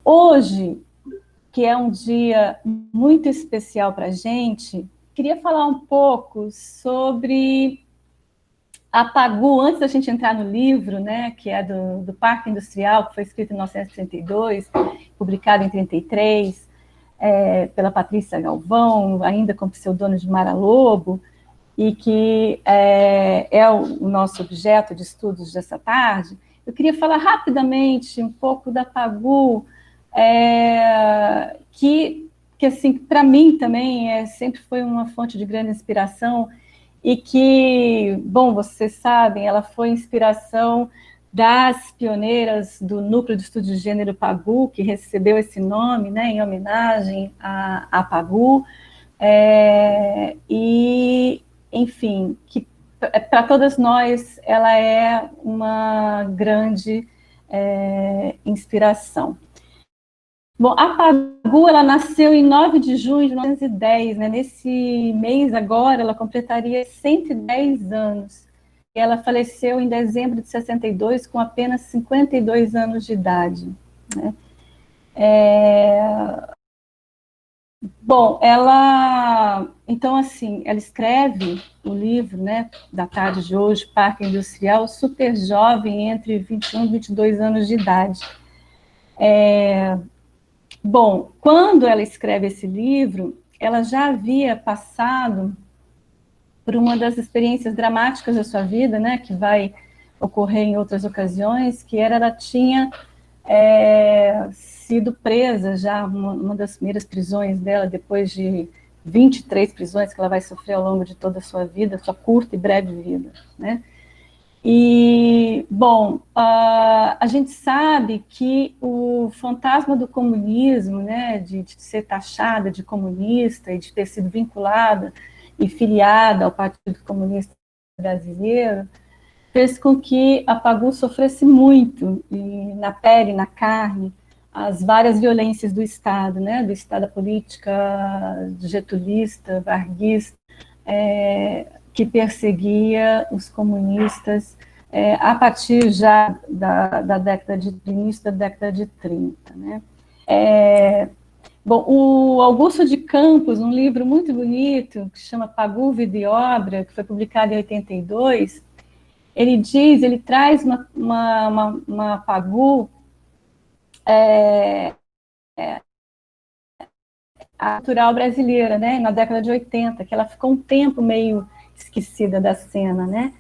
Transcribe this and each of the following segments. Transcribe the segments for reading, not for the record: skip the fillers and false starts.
Hoje, que é um dia muito especial para a gente, queria falar um pouco sobre a Pagu, antes da gente entrar no livro, né, que é do Parque Industrial, que foi escrito em 1932, publicado em 33, pela Patrícia Galvão, ainda com pseudônimo de Mara Lobo, e que é o nosso objeto de estudos dessa tarde. Eu queria falar rapidamente um pouco da Pagu, que assim, para mim também sempre foi uma fonte de grande inspiração, e que, bom, vocês sabem, ela foi inspiração das pioneiras do Núcleo de Estudos de Gênero Pagu, que recebeu esse nome, né, em homenagem a Pagu, e, enfim, que para todas nós ela é uma grande inspiração. Bom, a Pagu, ela nasceu em 9 de junho de 1910, né? Nesse mês agora ela completaria 110 anos. E ela faleceu em dezembro de 62 com apenas 52 anos de idade, né? Bom, então assim, ela escreve o livro, né, da tarde de hoje, Parque Industrial, super jovem, entre 21 e 22 anos de idade. Bom, quando ela escreve esse livro, ela já havia passado por uma das experiências dramáticas da sua vida, né, que vai ocorrer em outras ocasiões, que ela tinha sido presa já, uma das primeiras prisões dela, depois de 23 prisões que ela vai sofrer ao longo de toda a sua vida, sua curta e breve vida, né? E, bom, a gente sabe que o fantasma do comunismo, né, de ser taxada de comunista e de ter sido vinculada e filiada ao Partido Comunista Brasileiro, fez com que a Pagu sofresse muito, e na pele, na carne, as várias violências do Estado, né, do Estado da política getulista, varguista, que perseguia os comunistas a partir já do início da década de 30. Né? Bom, o Augusto de Campos, um livro muito bonito, que se chama Pagu, Vida e Obra, que foi publicado em 82, ele traz uma Pagu cultural brasileira, né, na década de 80, que ela ficou um tempo meio esquecida da cena, né,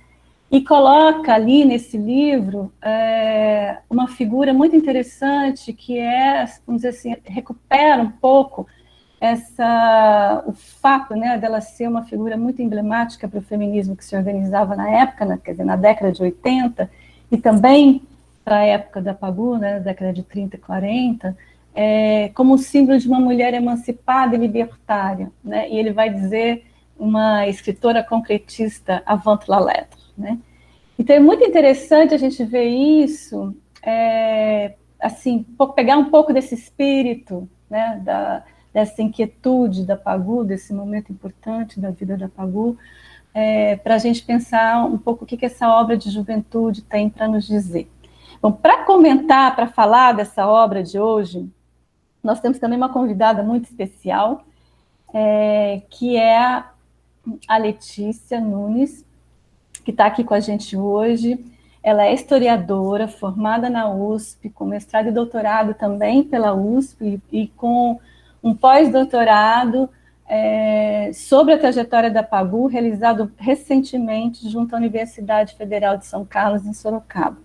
e coloca ali nesse livro uma figura muito interessante, que vamos dizer assim, recupera um pouco o fato, né, dela ser uma figura muito emblemática para o feminismo que se organizava na época, né, quer dizer, na década de 80, e também para a época da Pagu, né, na década de 30 e 40, como um símbolo de uma mulher emancipada e libertária, né, e ele vai dizer uma escritora concretista avant la lettre, né. Então é muito interessante a gente ver isso, assim, pegar um pouco desse espírito, né, dessa inquietude da Pagu, desse momento importante da vida da Pagu, para a gente pensar um pouco o que essa obra de juventude tem para nos dizer. Bom, para comentar, para falar dessa obra de hoje, nós temos também uma convidada muito especial, que é a Letícia Nunes, que está aqui com a gente hoje. Ela é historiadora, formada na USP, com mestrado e doutorado também pela USP, e com um pós-doutorado sobre a trajetória da Pagu, realizado recentemente junto à Universidade Federal de São Carlos, em Sorocaba.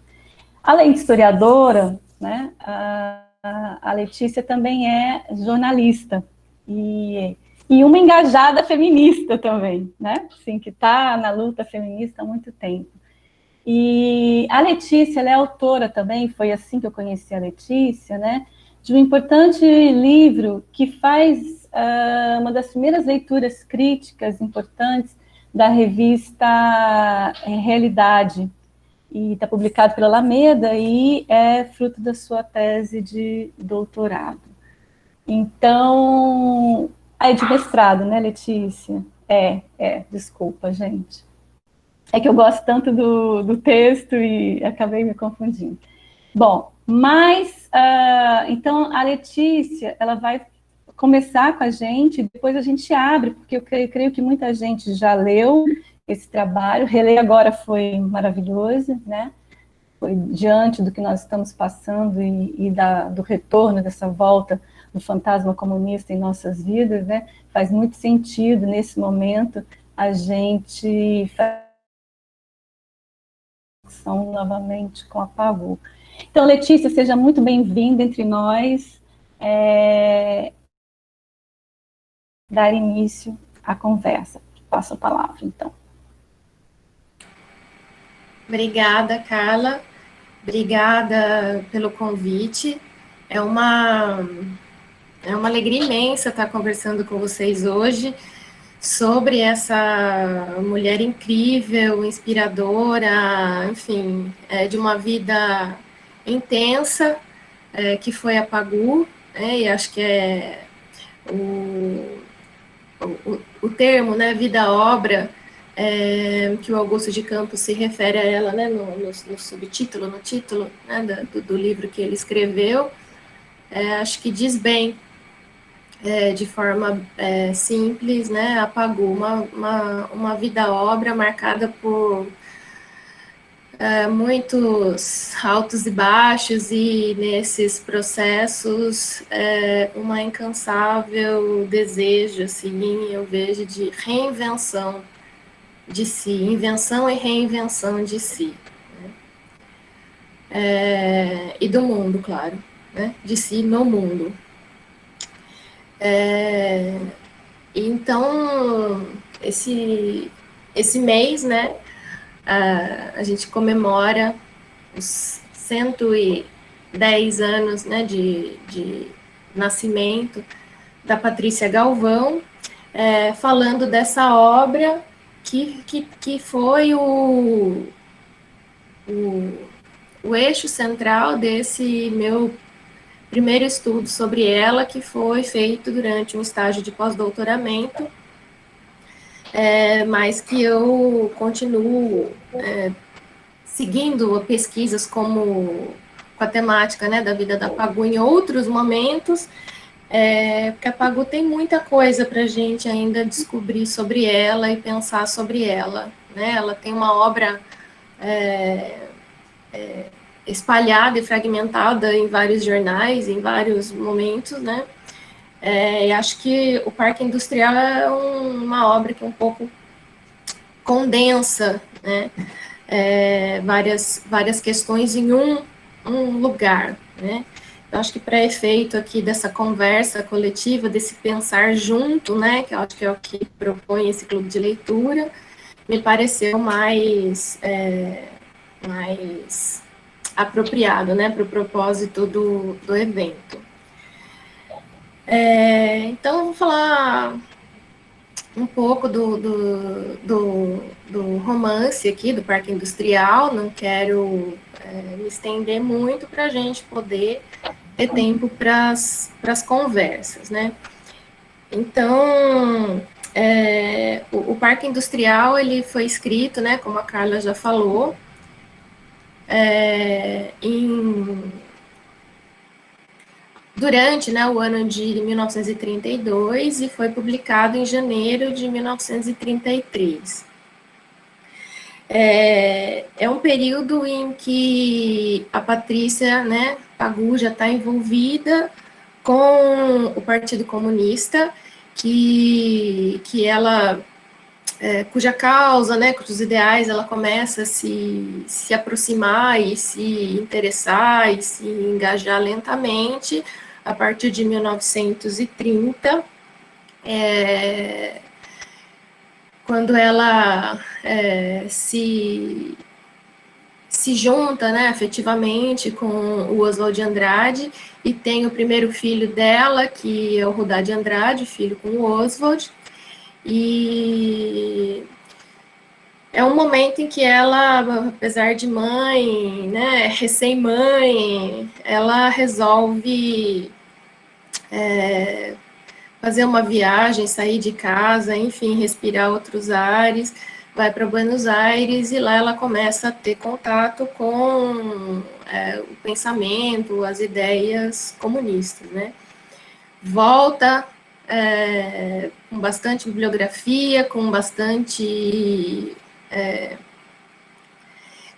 Além de historiadora, né, a Letícia também é jornalista e uma engajada feminista também, né? Assim, que está na luta feminista há muito tempo. E a Letícia, ela é autora também, foi assim que eu conheci a Letícia, né? De um importante livro que faz uma das primeiras leituras críticas importantes da revista Realidade, e está publicado pela Alameda e é fruto da sua tese de doutorado. Então, aí de mestrado, né, Letícia? Desculpa, gente. É que eu gosto tanto do texto e acabei me confundindo. Bom, mas, então, a Letícia, ela vai começar com a gente, depois a gente abre, porque eu creio que muita gente já leu esse trabalho, reler agora foi maravilhoso, né? Foi diante do que nós estamos passando e do retorno dessa volta do fantasma comunista em nossas vidas, né? Faz muito sentido, nesse momento, a gente fazer novamente com a Pagu. Então, Letícia, seja muito bem-vinda entre nós. Dar início à conversa. Passo a palavra, então. Obrigada, Carla. Obrigada pelo convite. É uma alegria imensa estar conversando com vocês hoje sobre essa mulher incrível, inspiradora, enfim, de uma vida intensa, que foi a Pagu, e acho que é o termo, né, vida-obra, que o Augusto de Campos se refere a ela, né, no subtítulo, no título, né, do livro que ele escreveu, acho que diz bem, de forma simples, né, apagou uma vida-obra marcada por muitos altos e baixos, e nesses processos uma incansável desejo, assim, eu vejo, de reinvenção de si, invenção e reinvenção de si, né? E do mundo, claro, né? De si no mundo. Então, esse mês, né, a gente comemora os 110 anos, né, de nascimento da Patrícia Galvão, falando dessa obra que foi o eixo central desse meu primeiro estudo sobre ela, que foi feito durante um estágio de pós-doutoramento, mas que eu continuo seguindo pesquisas com a temática, né, da vida da Pagu em outros momentos, porque a Pagu tem muita coisa para a gente ainda descobrir sobre ela e pensar sobre ela, né? Ela tem uma obra espalhada e fragmentada em vários jornais, em vários momentos, né? E acho que o Parque Industrial é uma obra que um pouco condensa, né? Várias questões em um lugar, né? Eu acho que para efeito aqui dessa conversa coletiva, desse pensar junto, né, que eu acho que é o que propõe esse clube de leitura, me pareceu mais apropriado, né, para o propósito do evento. Então, eu vou falar um pouco do romance aqui, do Parque Industrial, não quero me estender muito para a gente poder ter tempo para as conversas, né? Então, o Parque Industrial, ele foi escrito, né, como a Carla já falou, durante, né, o ano de 1932 e foi publicado em janeiro de 1933. É um período em que a Patrícia, né, Pagu já está envolvida com o Partido Comunista, que ela, cuja causa, né, cujos ideais ela começa a se aproximar e se interessar e se engajar lentamente a partir de 1930, quando ela se junta, né, afetivamente com o Oswald de Andrade, e tem o primeiro filho dela, que é o Rudá de Andrade, filho com o Oswald, e é um momento em que ela, apesar de mãe, né, recém-mãe, ela resolve fazer uma viagem, sair de casa, enfim, respirar outros ares, vai para Buenos Aires e lá ela começa a ter contato com o pensamento, as ideias comunistas, né? Volta com bastante bibliografia, com bastante,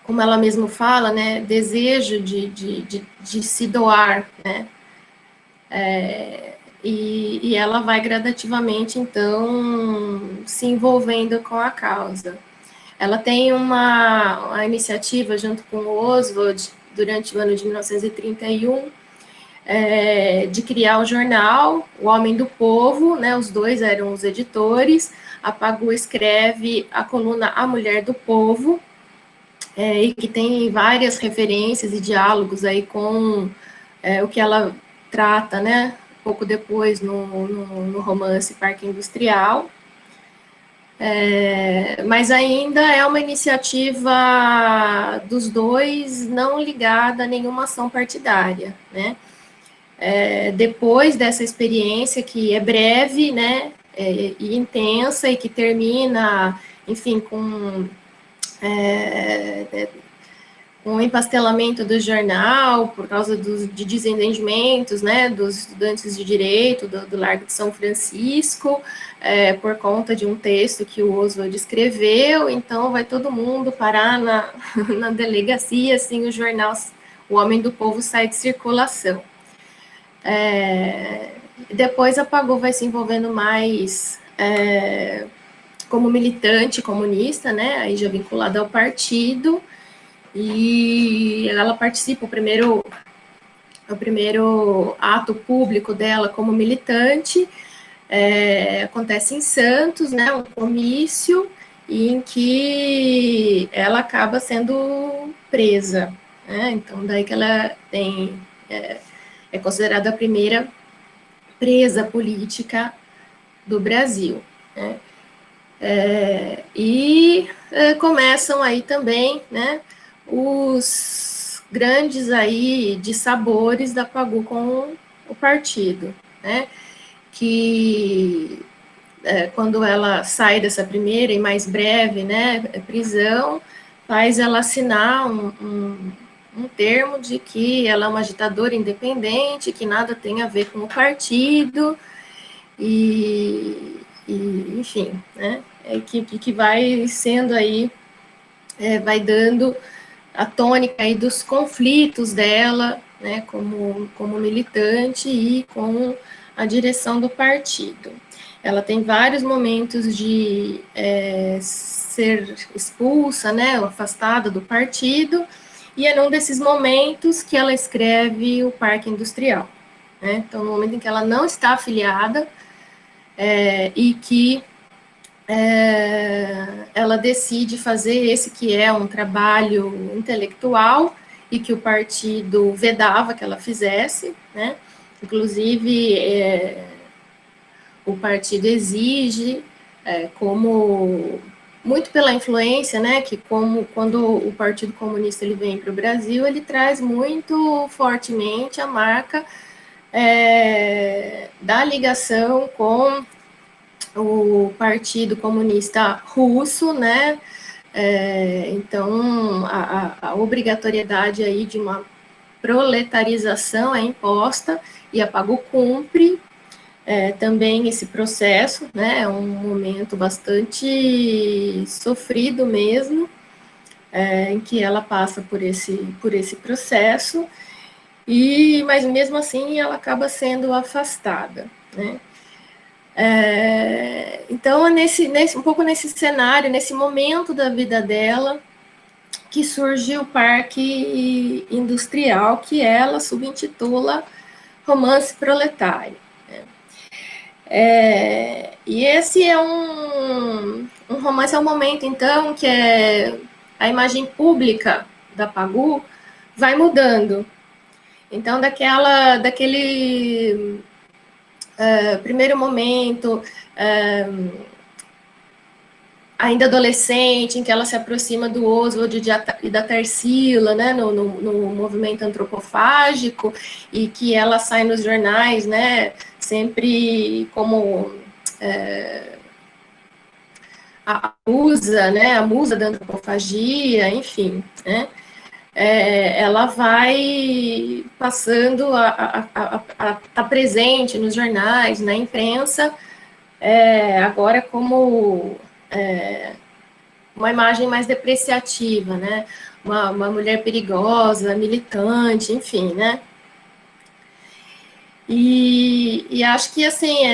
como ela mesma fala, né, desejo de se doar, né? E ela vai gradativamente, então, se envolvendo com a causa. Ela tem uma iniciativa junto com o Oswald, durante o ano de 1931, de criar o jornal O Homem do Povo, né, os dois eram os editores. A Pagu escreve a coluna A Mulher do Povo, e que tem várias referências e diálogos aí com o que ela trata, né, pouco depois no romance Parque Industrial. Mas ainda é uma iniciativa dos dois, não ligada a nenhuma ação partidária, né? Depois dessa experiência, que é breve, né, e intensa, e que termina, enfim, com o empastelamento do jornal, por causa de desentendimentos, né, dos estudantes de Direito do Largo de São Francisco, por conta de um texto que o Oswald escreveu. Então vai todo mundo parar na delegacia, assim, o jornal O Homem do Povo sai de circulação. Depois a Pagu vai se envolvendo mais como militante comunista, né, aí já vinculada ao partido, e ela participa, o primeiro ato público dela como militante acontece em Santos, né, um comício em que ela acaba sendo presa, né, então daí que ela é considerada a primeira presa política do Brasil, né. Começam aí também, né, os grandes aí dissabores da Pagu com o partido, né, que quando ela sai dessa primeira e mais breve, né, prisão, faz ela assinar um termo de que ela é uma agitadora independente, que nada tem a ver com o partido, enfim, né, que vai sendo aí, vai dando a tônica aí dos conflitos dela, né, como militante e com a direção do partido. Ela tem vários momentos de ser expulsa, né, afastada do partido, e é num desses momentos que ela escreve o Parque Industrial, né? Então, no momento em que ela não está afiliada, e que ela decide fazer esse que é um trabalho intelectual e que o partido vedava que ela fizesse, né? Inclusive, o partido exige, como muito pela influência, né, que quando o Partido Comunista ele vem para o Brasil, ele traz muito fortemente a marca da ligação com o Partido Comunista Russo, né? Então, a obrigatoriedade aí de uma proletarização é imposta, e a Pagu cumpre também esse processo, né? É um momento bastante sofrido mesmo, em que ela passa por esse processo, mas mesmo assim ela acaba sendo afastada, né? Então, um pouco nesse cenário, nesse momento da vida dela, que surge o Parque Industrial, que ela subintitula Romance Proletário. E esse é um romance, é um momento, então, que a imagem pública da Pagu vai mudando. Então, daquele primeiro momento, ainda adolescente, em que ela se aproxima do Oswald e da Tarsila, né, no movimento antropofágico, e que ela sai nos jornais, né, sempre como a musa, né, a musa da antropofagia, enfim, né, ela vai passando a estar presente nos jornais, na imprensa, agora como uma imagem mais depreciativa, né, uma mulher perigosa, militante, enfim, né. E acho que, assim,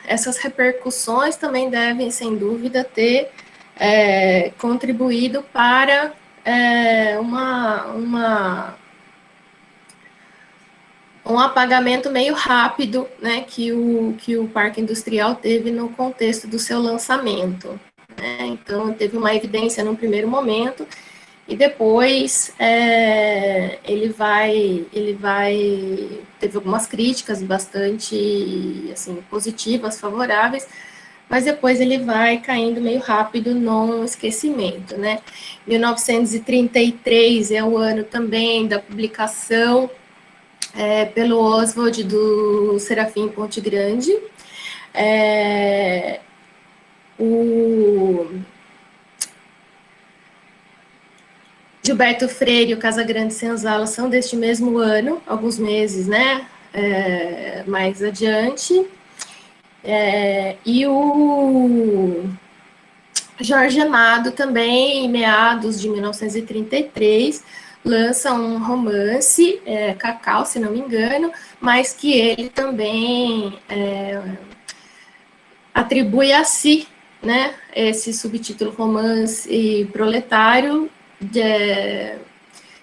essas repercussões também devem, sem dúvida, ter contribuído para um apagamento meio rápido, né, que o Parque Industrial teve no contexto do seu lançamento, né? Então, teve uma evidência num primeiro momento, e depois teve algumas críticas bastante, assim, positivas, favoráveis, mas depois ele vai caindo meio rápido no esquecimento, né? 1933 é o ano também da publicação pelo Oswald do Serafim Ponte Grande. O Gilberto Freire e o Casagrande Senzala são deste mesmo ano, alguns meses, né, mais adiante. E o Jorge Amado também, em meados de 1933, lança um romance, Cacau, se não me engano, mas que ele também atribui a si, né, esse subtítulo romance proletário,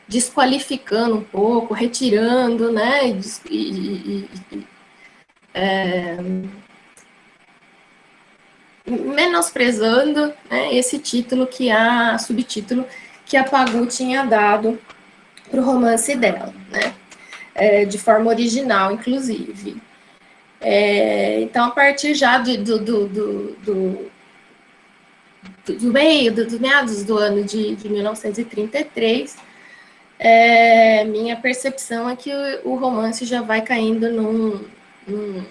desqualificando um pouco, retirando, né, menosprezando, né, esse título subtítulo que a Pagu tinha dado para o romance dela, né, de forma original, inclusive. Então, a partir já do meados do ano de 1933, minha percepção é que o romance já vai caindo num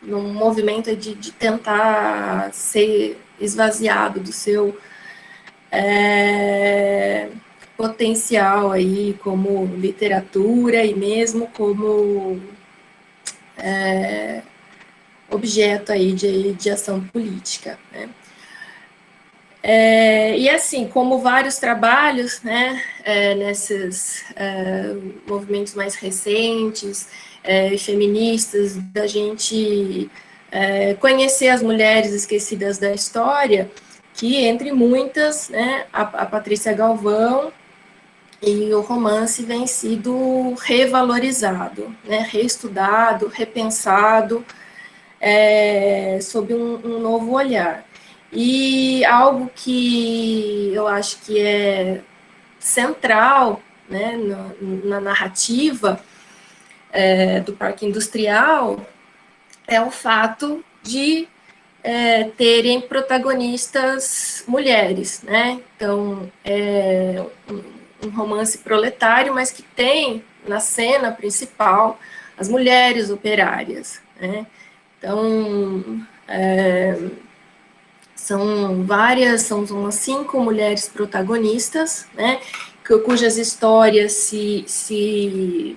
movimento de tentar ser esvaziado do seu potencial aí como literatura e mesmo como objeto aí de ação política, né? E assim, como vários trabalhos, né, nesses movimentos mais recentes, feministas, da gente conhecer as mulheres esquecidas da história, que entre muitas, né, a Patrícia Galvão e o romance vem sido revalorizado, né, reestudado, repensado, sob um novo olhar. E algo que eu acho que é central, né, na narrativa do Parque Industrial é o fato de terem protagonistas mulheres, né? Então, um romance proletário, mas que tem na cena principal as mulheres operárias, né? Então, são umas 5 mulheres protagonistas, né, cujas histórias se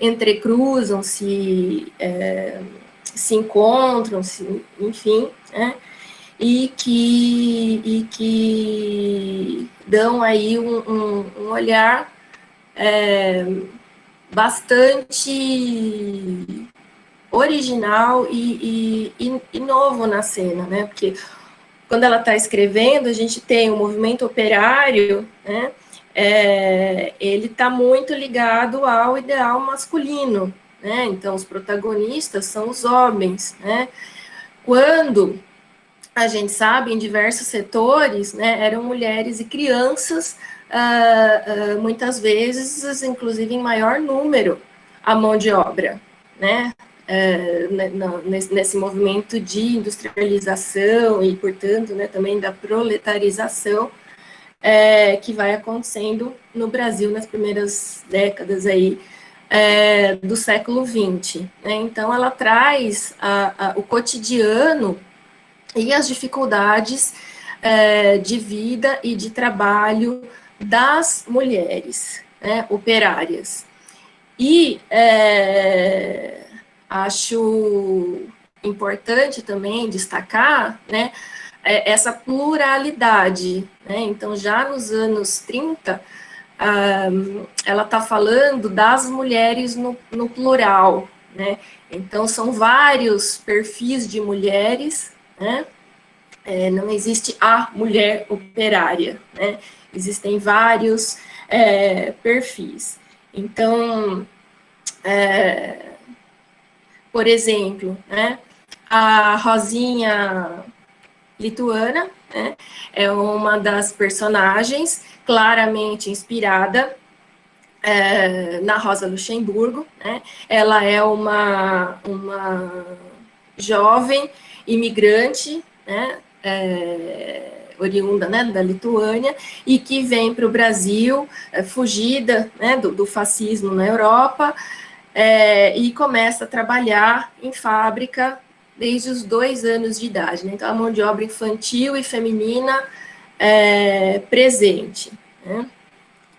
entrecruzam, se encontram, enfim, né, e que dão aí um olhar bastante original e novo na cena, né, porque quando ela está escrevendo, a gente tem o movimento operário, né, ele está muito ligado ao ideal masculino, né, então os protagonistas são os homens, né, quando a gente sabe, em diversos setores, né, eram mulheres e crianças, muitas vezes, inclusive em maior número, a mão de obra, né, nesse movimento de industrialização e, portanto, né, também da proletarização que vai acontecendo no Brasil nas primeiras décadas aí do século XX, né? Então, ela traz o cotidiano e as dificuldades de vida e de trabalho das mulheres, né, operárias. E acho importante também destacar, né, essa pluralidade, né? Então, já nos anos 30, ela está falando das mulheres no plural, né? Então, são vários perfis de mulheres, né? Não existe a mulher operária, né? Existem vários perfis. Então, por exemplo, né, a Rosinha lituana, né, é uma das personagens claramente inspirada na Rosa Luxemburgo, né? Ela é uma jovem imigrante, né, oriunda, né, da Lituânia, e que vem para o Brasil, fugida, né, do fascismo na Europa, e começa a trabalhar em fábrica desde os 2 anos de idade, né? Então, a mão de obra infantil e feminina presente, né?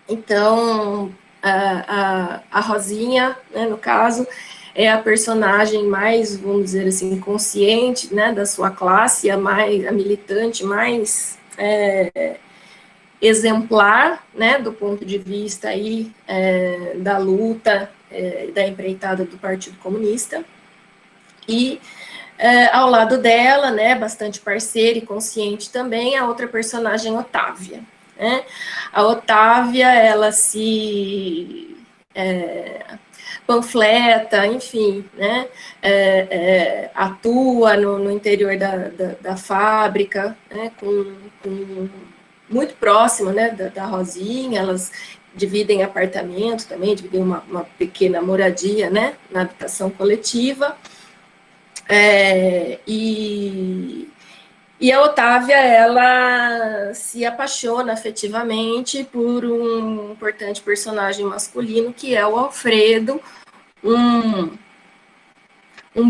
Então, a Rosinha, né, no caso, é a personagem mais, vamos dizer assim, consciente, né, da sua classe, a militante mais exemplar, né, do ponto de vista aí, da luta, da empreitada do Partido Comunista. E ao lado dela, né, bastante parceira e consciente também, a outra personagem, Otávia, né? A Otávia, ela se panfleta, enfim, né, atua no interior da fábrica, né, muito próxima, né, da Rosinha, elas dividem apartamento também, dividem uma pequena moradia, né, na habitação coletiva, e a Otávia, ela se apaixona afetivamente por um importante personagem masculino, que é o Alfredo, um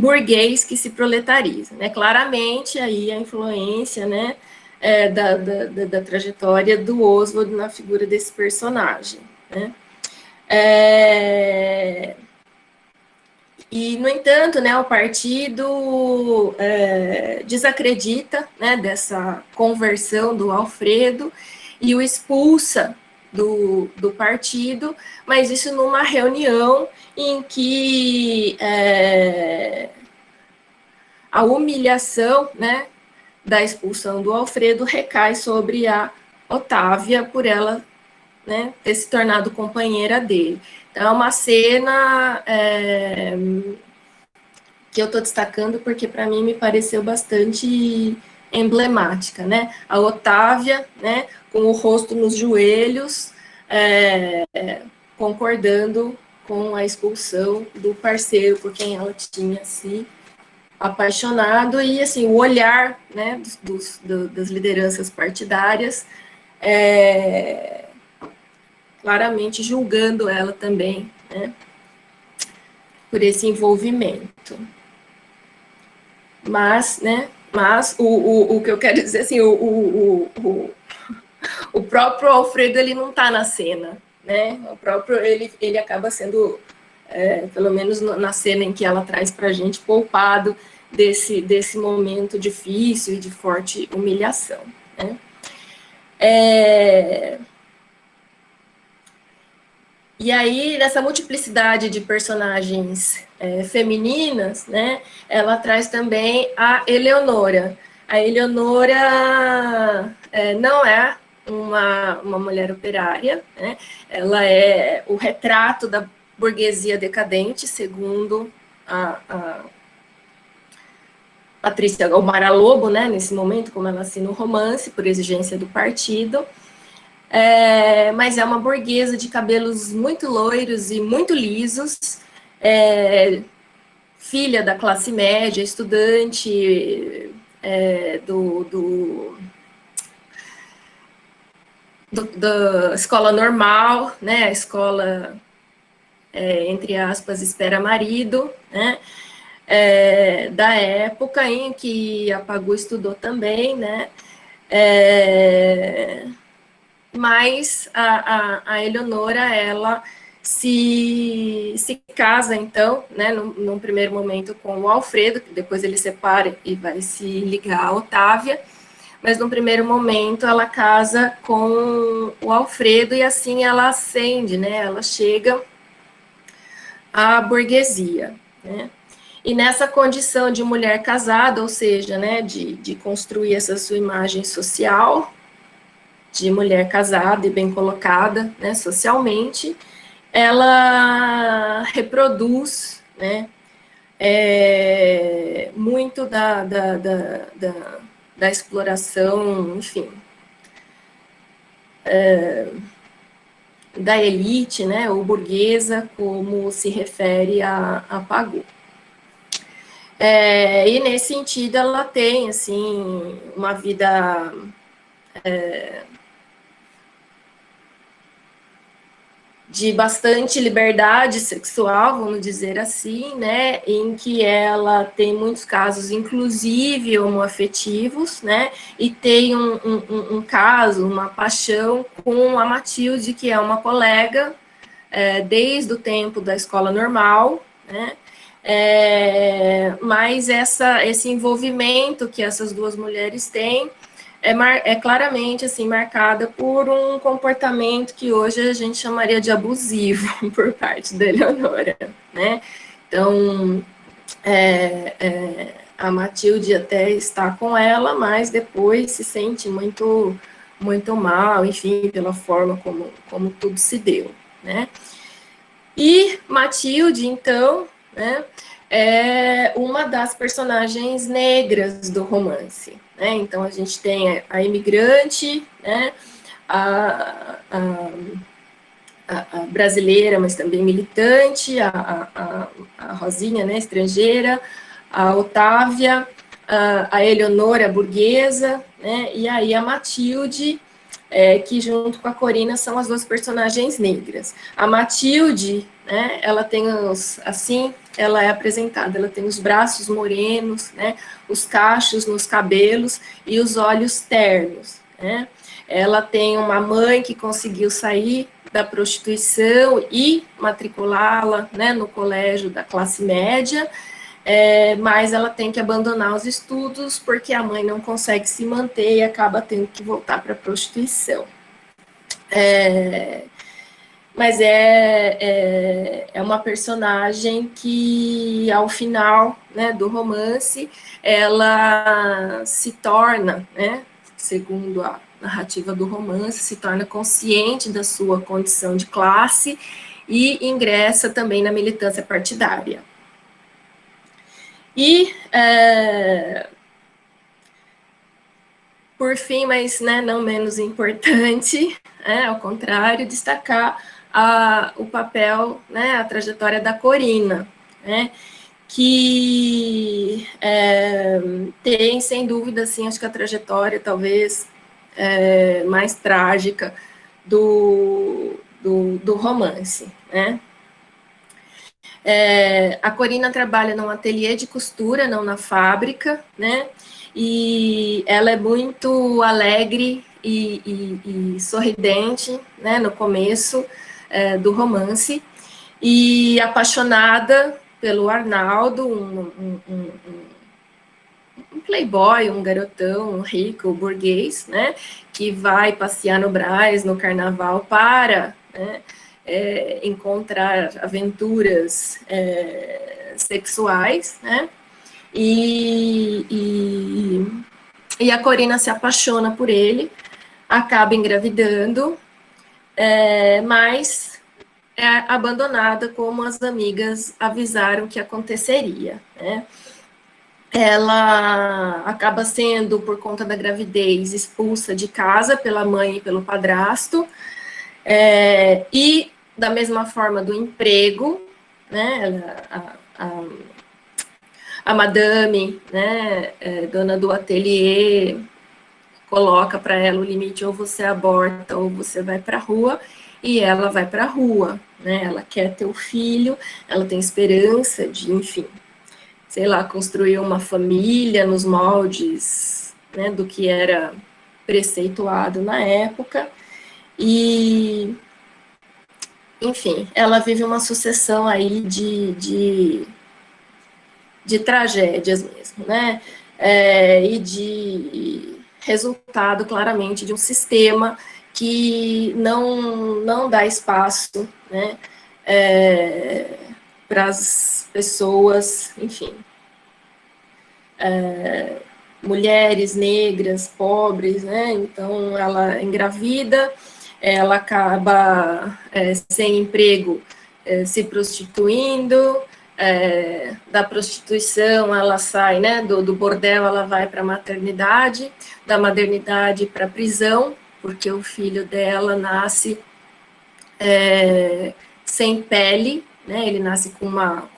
burguês que se proletariza, né? Claramente aí a influência, né, da trajetória do Oswald na figura desse personagem, né? E, no entanto, né, o partido desacredita, né, dessa conversão do Alfredo e o expulsa do partido, mas isso numa reunião em que a humilhação, né, da expulsão do Alfredo recai sobre a Otávia por ela, né, ter se tornado companheira dele. Então, é uma cena que eu estou destacando porque, para mim, me pareceu bastante emblemática, né? A Otávia, né, com o rosto nos joelhos, concordando com a expulsão do parceiro por quem ela tinha se apaixonado, e, assim, o olhar, né, das lideranças partidárias, claramente julgando ela também, né, por esse envolvimento. Mas, né, o que eu quero dizer, assim, o próprio Alfredo, ele não está na cena, né, ele acaba sendo, pelo menos na cena em que ela traz para a gente, poupado desse momento difícil e de forte humilhação, né. E aí, nessa multiplicidade de personagens femininas, né, ela traz também a Eleonora. A Eleonora não é uma mulher operária, né, ela é o retrato da burguesia decadente, segundo a Patrícia Almara Lobo, né, nesse momento, como ela assina o romance, por exigência do partido. Mas é uma burguesa de cabelos muito loiros e muito lisos, filha da classe média, estudante da escola normal, né, a escola entre aspas, espera-marido, né, da época em que a Pagu estudou também, né, mas a Eleonora, ela se casa, então, né, num primeiro momento com o Alfredo, que depois ele separa e vai se ligar a Otávia, mas num primeiro momento ela casa com o Alfredo e assim ela ascende, né, ela chega à burguesia, né. E nessa condição de mulher casada, ou seja, né, de construir essa sua imagem social, de mulher casada e bem colocada, né, socialmente, ela reproduz, né, muito da exploração, enfim, da elite, né, ou burguesa, como se refere a Pagu. E nesse sentido ela tem, assim, uma vida de bastante liberdade sexual, vamos dizer assim, né, em que ela tem muitos casos, inclusive homoafetivos, né, e tem um caso, uma paixão com a Matilde, que é uma colega, desde o tempo da escola normal, né, mas esse envolvimento que essas duas mulheres têm é claramente assim marcada por um comportamento que hoje a gente chamaria de abusivo por parte da Eleonora, né? Então, a Matilde até está com ela, mas depois se sente muito mal, enfim, pela forma como tudo se deu, né? E Matilde, então, né, é uma das personagens negras do romance, né? Então, a gente tem a imigrante, né, a brasileira, mas também militante, a Rosinha, né, estrangeira, a Otávia, a Eleonora, burguesa, né, e aí a Matilde, que junto com a Corina são as duas personagens negras. A Matilde, né, ela tem ela é apresentada, ela tem os braços morenos, né, os cachos nos cabelos e os olhos ternos, né. Ela tem uma mãe que conseguiu sair da prostituição e matriculá-la, né, no colégio da classe média, mas ela tem que abandonar os estudos porque a mãe não consegue se manter e acaba tendo que voltar para a prostituição. Mas é uma personagem que, ao final, né, do romance, ela se torna, né, segundo a narrativa do romance, se torna consciente da sua condição de classe e ingressa também na militância partidária. E, por fim, mas, né, não menos importante, ao contrário, destacar o papel, né, a trajetória da Corina, né, que tem, sem dúvida, assim, acho que a trajetória talvez mais trágica do romance, né. A Corina trabalha num ateliê de costura, não na fábrica, né, e ela é muito alegre e sorridente, né, no começo do romance, e apaixonada pelo Arnaldo, um playboy, um garotão, um rico, burguês, né, que vai passear no Brás, no carnaval, para, né, encontrar aventuras sexuais, né, e a Corina se apaixona por ele, acaba engravidando, mas é abandonada como as amigas avisaram que aconteceria, né. Ela acaba sendo, por conta da gravidez, expulsa de casa pela mãe e pelo padrasto, e da mesma forma do emprego, né, a madame, né, dona do ateliê, coloca para ela o limite, ou você aborta ou você vai para a rua, e ela vai para a rua, né? Ela quer ter o filho, ela tem esperança de, enfim, sei lá, construir uma família nos moldes, né, do que era preceituado na época, e, enfim, ela vive uma sucessão aí de tragédias mesmo, né, e de resultado, claramente, de um sistema que não dá espaço, né, para as pessoas, enfim, mulheres negras, pobres, né? Então ela engravida, ela acaba sem emprego, se prostituindo, da prostituição ela sai, né? Do bordel ela vai para a maternidade, da maternidade para a prisão, porque o filho dela nasce sem pele, né? Ele nasce com uma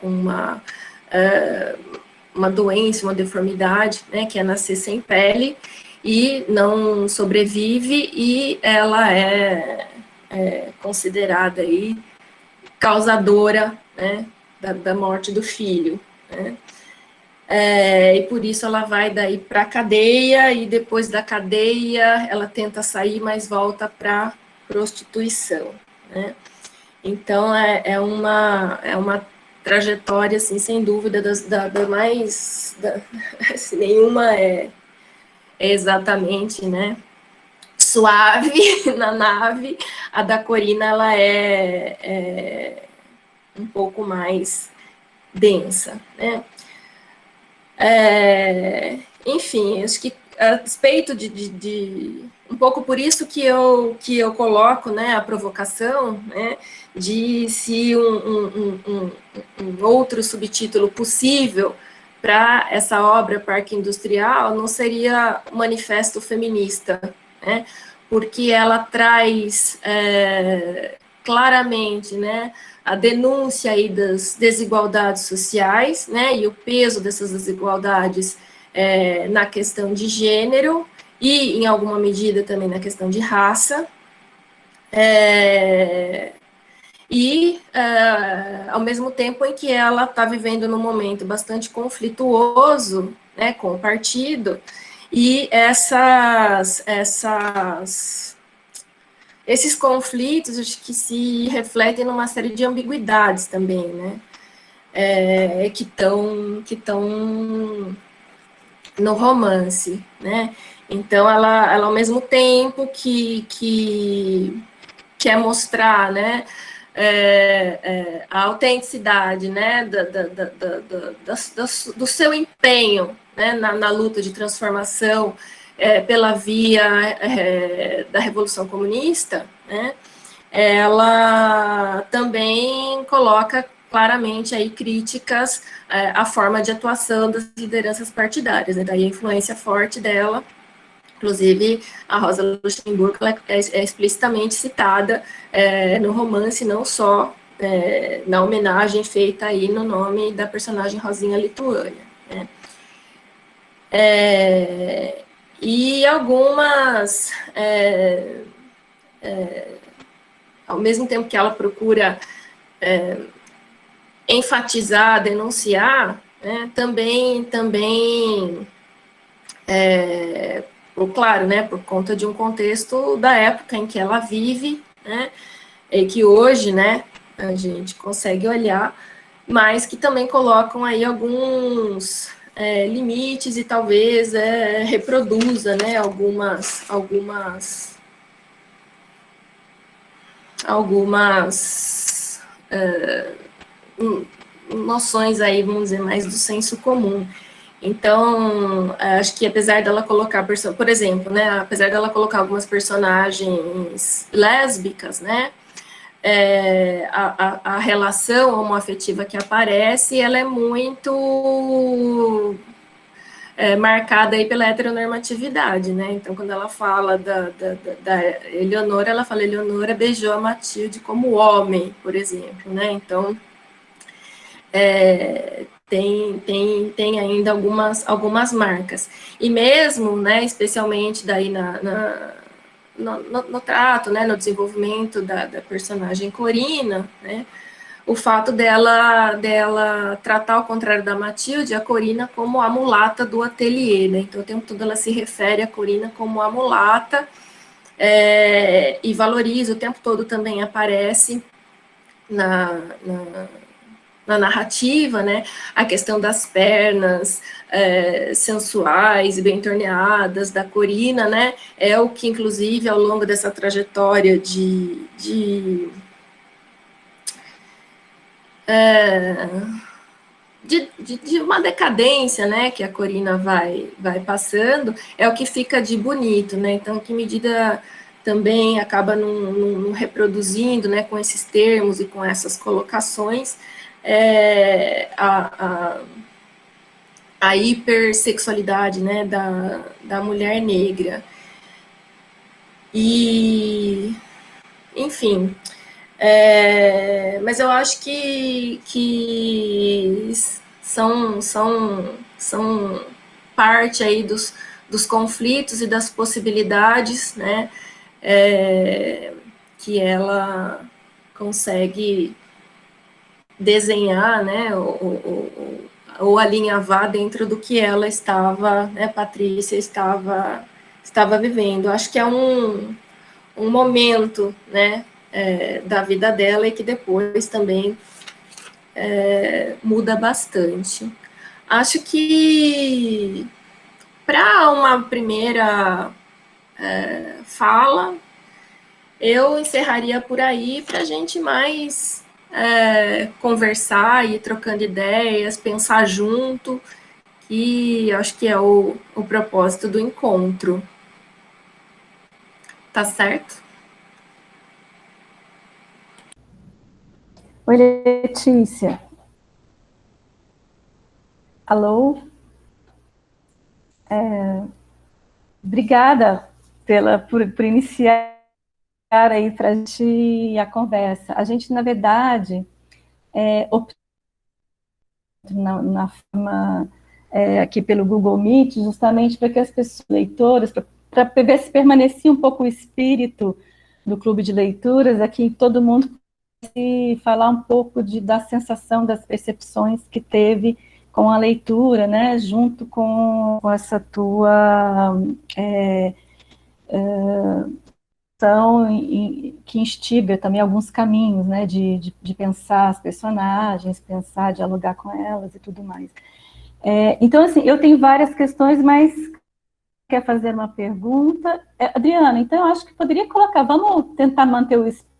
doença, uma deformidade, né, que é nascer sem pele, e não sobrevive, e ela é considerada aí causadora, né, da morte do filho, né. E por isso ela vai daí para a cadeia, e depois da cadeia ela tenta sair, mas volta para prostituição, né. Então é uma trajetória, assim, sem dúvida, da mais... assim, nenhuma é exatamente, né, suave na nave. A da Corina, ela é um pouco mais densa, né. Enfim, acho que a despeito um pouco por isso que eu coloco, né, a provocação, né, de se um outro subtítulo possível para essa obra Parque Industrial não seria o Manifesto Feminista, né, porque ela traz claramente, né, a denúncia aí das desigualdades sociais, né, e o peso dessas desigualdades na questão de gênero e, em alguma medida, também na questão de raça, ao mesmo tempo em que ela está vivendo num momento bastante conflituoso, né, com o partido, e esses conflitos, acho que se refletem numa série de ambiguidades também, né, que estão no romance, né. Então, ela ao mesmo tempo que quer mostrar, né, a autenticidade, né, do seu empenho, né, na luta de transformação pela via da Revolução Comunista, né, ela também coloca claramente aí críticas à forma de atuação das lideranças partidárias, né, daí a influência forte dela. Inclusive, a Rosa Luxemburgo é explicitamente citada no romance, não só na homenagem feita aí no nome da personagem Rosinha Lituânia, né. E algumas, ao mesmo tempo que ela procura enfatizar, denunciar, né, também claro, né, por conta de um contexto da época em que ela vive, né, e que hoje, né, a gente consegue olhar, mas que também colocam aí alguns limites e talvez reproduza, né, algumas noções aí, vamos dizer, mais do senso comum. Então, acho que apesar dela colocar, por exemplo, né, apesar dela colocar algumas personagens lésbicas, né, a relação homoafetiva que aparece, ela é muito marcada aí pela heteronormatividade, né, então quando ela fala da Eleonora, ela fala, Eleonora beijou a Matilde como homem, por exemplo, né, então tem ainda algumas marcas. E mesmo, né, especialmente daí no trato, né, no desenvolvimento da personagem Corina, né, o fato dela tratar, ao contrário da Matilde, a Corina como a mulata do ateliê, né? Então, o tempo todo ela se refere a Corina como a mulata, e valoriza, o tempo todo também aparece na narrativa, né? A questão das pernas sensuais e bem torneadas da Corina, né? É o que, inclusive, ao longo dessa trajetória de uma decadência, né, que a Corina vai passando, é o que fica de bonito, né? Então, que medida também acaba não reproduzindo, né, com esses termos e com essas colocações, a hipersexualidade, né, da mulher negra. E, enfim, mas eu acho que são parte aí dos conflitos e das possibilidades, né, que ela consegue desenhar, né, ou alinhavar dentro do que ela estava, né, Patrícia estava vivendo. Acho que é um momento, né, da vida dela e que depois também muda bastante. Acho que para uma primeira fala, eu encerraria por aí para a gente mais conversar e ir trocando ideias, pensar junto, que acho que é o propósito do encontro. Tá certo? Oi, Letícia. Alô? Obrigada por iniciar aí para a gente a conversa. A gente, na verdade, optou na forma aqui pelo Google Meet, justamente para que as pessoas leitoras, para ver se permanecia um pouco o espírito do clube de leituras, aqui todo mundo pudesse falar um pouco da sensação, das percepções que teve com a leitura, né, junto com essa tua que instiga também alguns caminhos, né, de pensar as personagens, pensar, dialogar com elas e tudo mais. Então, assim, eu tenho várias questões, mas quer fazer uma pergunta? Adriana, então eu acho que poderia colocar, vamos tentar manter o espírito.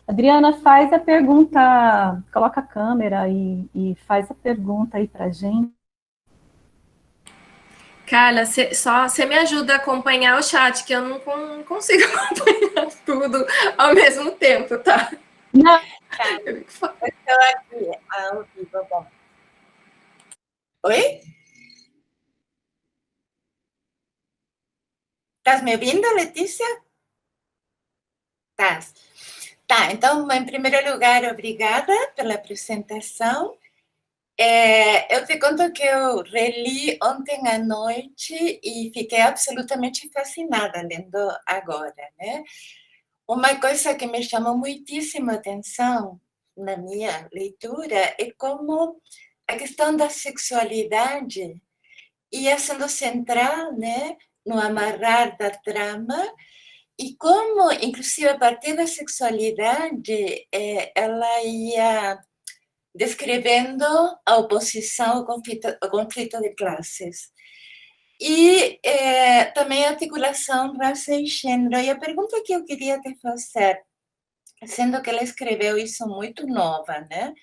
Adriana, faz a pergunta, coloca a câmera e faz a pergunta aí para a gente. Carla, você me ajuda a acompanhar o chat, que eu não consigo acompanhar tudo ao mesmo tempo, tá? Não. Tá, eu estou aqui ao vivo. Bom. Oi? Estás me ouvindo, Letícia? Estás. Tá, então, em primeiro lugar, obrigada pela apresentação. Eu te conto que eu reli ontem à noite e fiquei absolutamente fascinada lendo agora, né? Uma coisa que me chamou muitíssima atenção na minha leitura é como a questão da sexualidade ia sendo central, né, no amarrar da trama, e como, inclusive, a partir da sexualidade, ela ia descrevendo a oposição, o conflito de classes. E também a articulação raça e gênero. E a pergunta que eu queria te fazer, sendo que ela escreveu isso muito nova, né?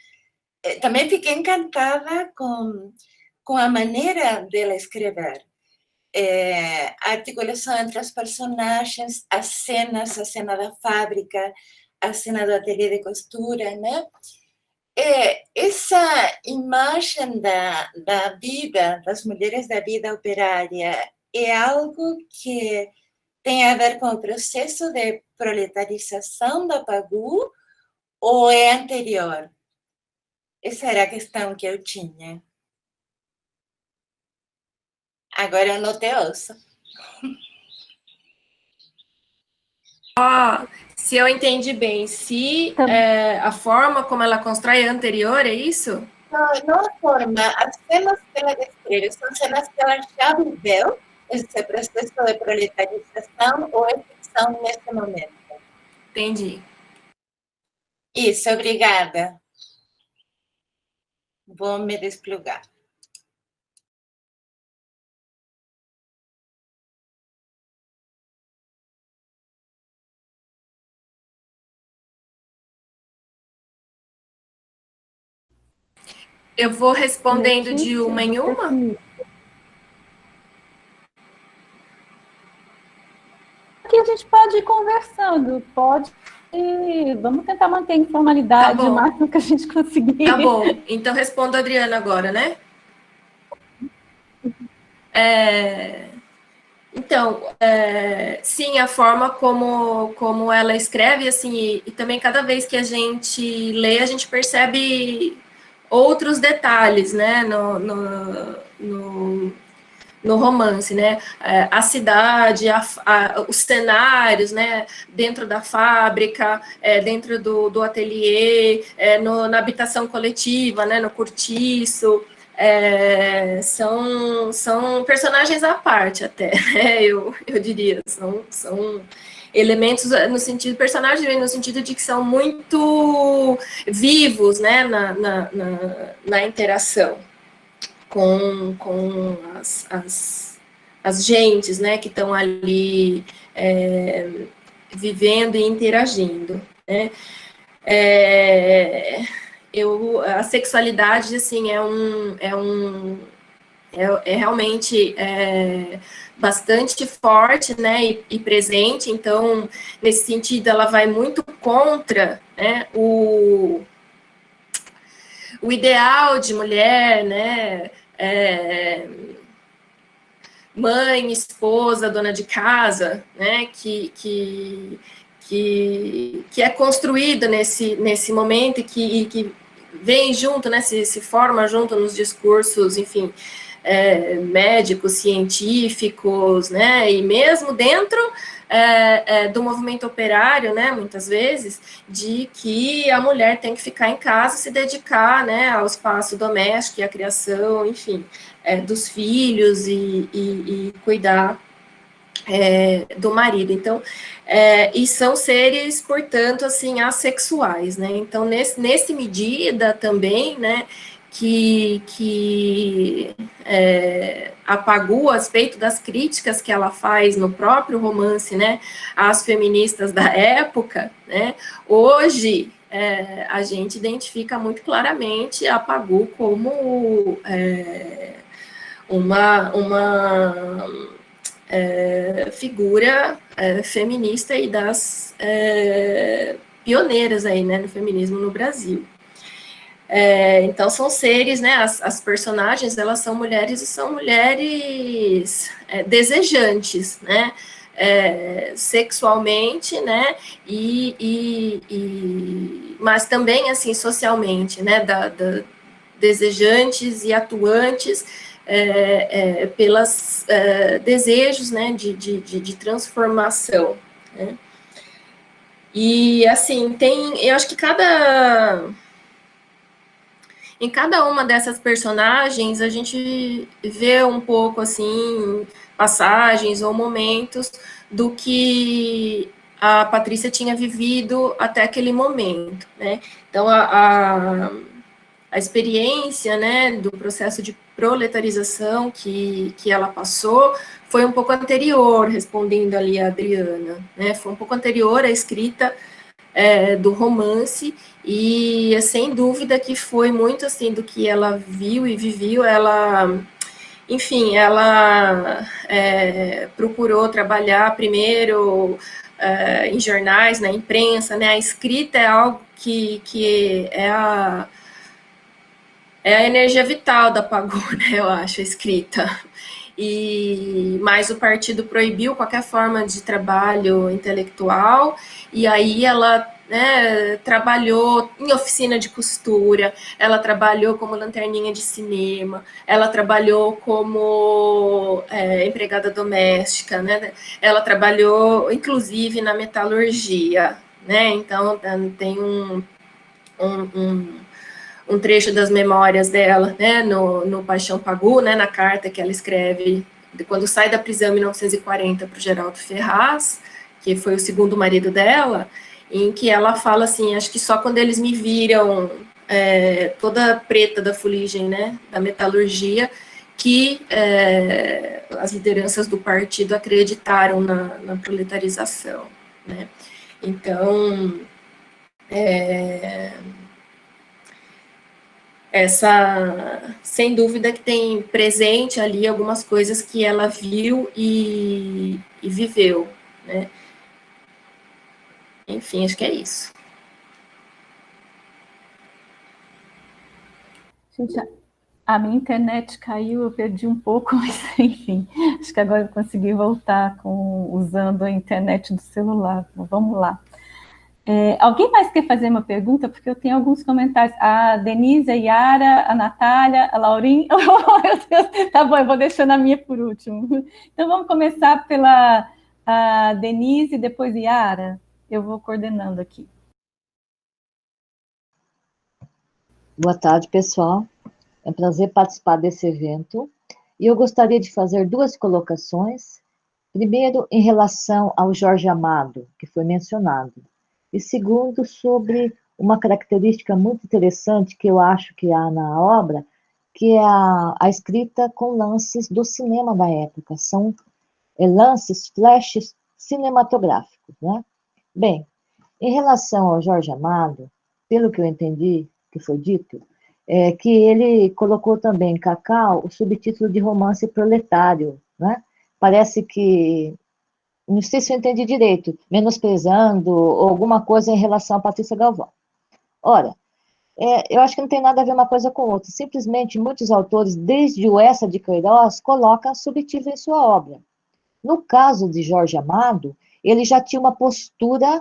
Também fiquei encantada com a maneira dela escrever. A articulação entre os personagens, as cenas, a cena da fábrica, a cena do ateliê de costura, né? Essa imagem da vida, das mulheres da vida operária, é algo que tem a ver com o processo de proletarização da Pagu ou é anterior? Essa era a questão que eu tinha. Agora eu não te ouço. se eu entendi bem, se a forma como ela constrói é anterior, é isso? Não, não a forma, as cenas que ela descreve são cenas que ela já viveu, esse processo de proletarização ou é ficção nesse momento. Entendi. Isso, obrigada. Vou me desplugar. Eu vou respondendo Letícia, de uma em uma? Aqui a gente pode ir conversando, pode. Vamos tentar manter a informalidade o máximo que a gente conseguir. Tá bom, então respondo a Adriana agora, né? Então, sim, a forma como ela escreve, assim, e também cada vez que a gente lê, a gente percebe outros detalhes, né, no romance, né, a cidade, os cenários, né, dentro da fábrica, dentro do ateliê, na habitação coletiva, né, no cortiço, são personagens à parte até, né, eu diria, são elementos no sentido, personagens no sentido de que são muito vivos, né, na interação com as gentes, né, que estão ali vivendo e interagindo, né. A sexualidade, assim, é realmente bastante forte, né, e presente, então, nesse sentido, ela vai muito contra, né, o ideal de mulher, né, mãe, esposa, dona de casa, né, que é construída nesse momento e que vem junto, né, se forma junto nos discursos, enfim, médicos, científicos, né, e mesmo dentro do movimento operário, né, muitas vezes, de que a mulher tem que ficar em casa, se dedicar, né, ao espaço doméstico e à criação, enfim, dos filhos e cuidar do marido. Então, e são seres, portanto, assim, assexuais, né? Então, nesse medida também, né, que apagou a respeito das críticas que ela faz no próprio romance, né, às feministas da época, né, hoje a gente identifica muito claramente a Pagu como uma figura feminista e das pioneiras aí, né, no feminismo no Brasil. Então, são seres, né, as personagens, elas são mulheres e são mulheres desejantes, né, sexualmente, né, mas também, assim, socialmente, né, desejantes e atuantes pelos desejos, né, de transformação, né. E, assim, eu acho que em cada uma dessas personagens, a gente vê um pouco, assim, passagens ou momentos do que a Patrícia tinha vivido até aquele momento, né. Então, a experiência, né, do processo de proletarização que ela passou foi um pouco anterior, respondendo ali a Adriana, né, foi um pouco anterior à escrita do romance, e sem dúvida que foi muito, assim, do que ela viu e viveu. Ela, enfim, ela procurou trabalhar primeiro em jornais, na imprensa, né, a escrita é algo que é a energia vital da Pagu, né, eu acho, a escrita. Mas o partido proibiu qualquer forma de trabalho intelectual, e aí ela né, trabalhou em oficina de costura, ela trabalhou como lanterninha de cinema, ela trabalhou como empregada doméstica, né, ela trabalhou, inclusive, na metalurgia, né, então tem um trecho das memórias dela, né, no Paixão Pagu, né, na carta que ela escreve quando sai da prisão em 1940 para o Geraldo Ferraz, que foi o segundo marido dela, em que ela fala assim, acho que só quando eles me viram toda preta da fuligem, né, da metalurgia, que as lideranças do partido acreditaram na proletarização, né. Então, sem dúvida que tem presente ali algumas coisas que ela viu e viveu, né? Enfim, acho que é isso. Gente, a minha internet caiu, eu perdi um pouco, mas enfim, acho que agora eu consegui voltar usando a internet do celular. Vamos lá. Alguém mais quer fazer uma pergunta? Porque eu tenho alguns comentários. A Denise, a Yara, a Natália, a Laurinha. Oh, meu Deus, tá bom, eu vou deixando a minha por último. Então vamos começar pela Denise, depois Yara. Eu vou coordenando aqui. Boa tarde, pessoal. É um prazer participar desse evento. E eu gostaria de fazer duas colocações. Primeiro, em relação ao Jorge Amado, que foi mencionado. E segundo, sobre uma característica muito interessante que eu acho que há na obra, que é a escrita com lances do cinema da época. São lances, flashes cinematográficos, né? Bem, em relação ao Jorge Amado, pelo que eu entendi que foi dito, é que ele colocou também em Cacau o subtítulo de romance proletário, né? Parece que, não sei se eu entendi direito, menosprezando ou alguma coisa em relação a Patrícia Galvão. Ora, eu acho que não tem nada a ver uma coisa com outra. Simplesmente, muitos autores, desde o Eça de Queiroz, colocam subtítulo em sua obra. No caso de Jorge Amado, ele já tinha uma postura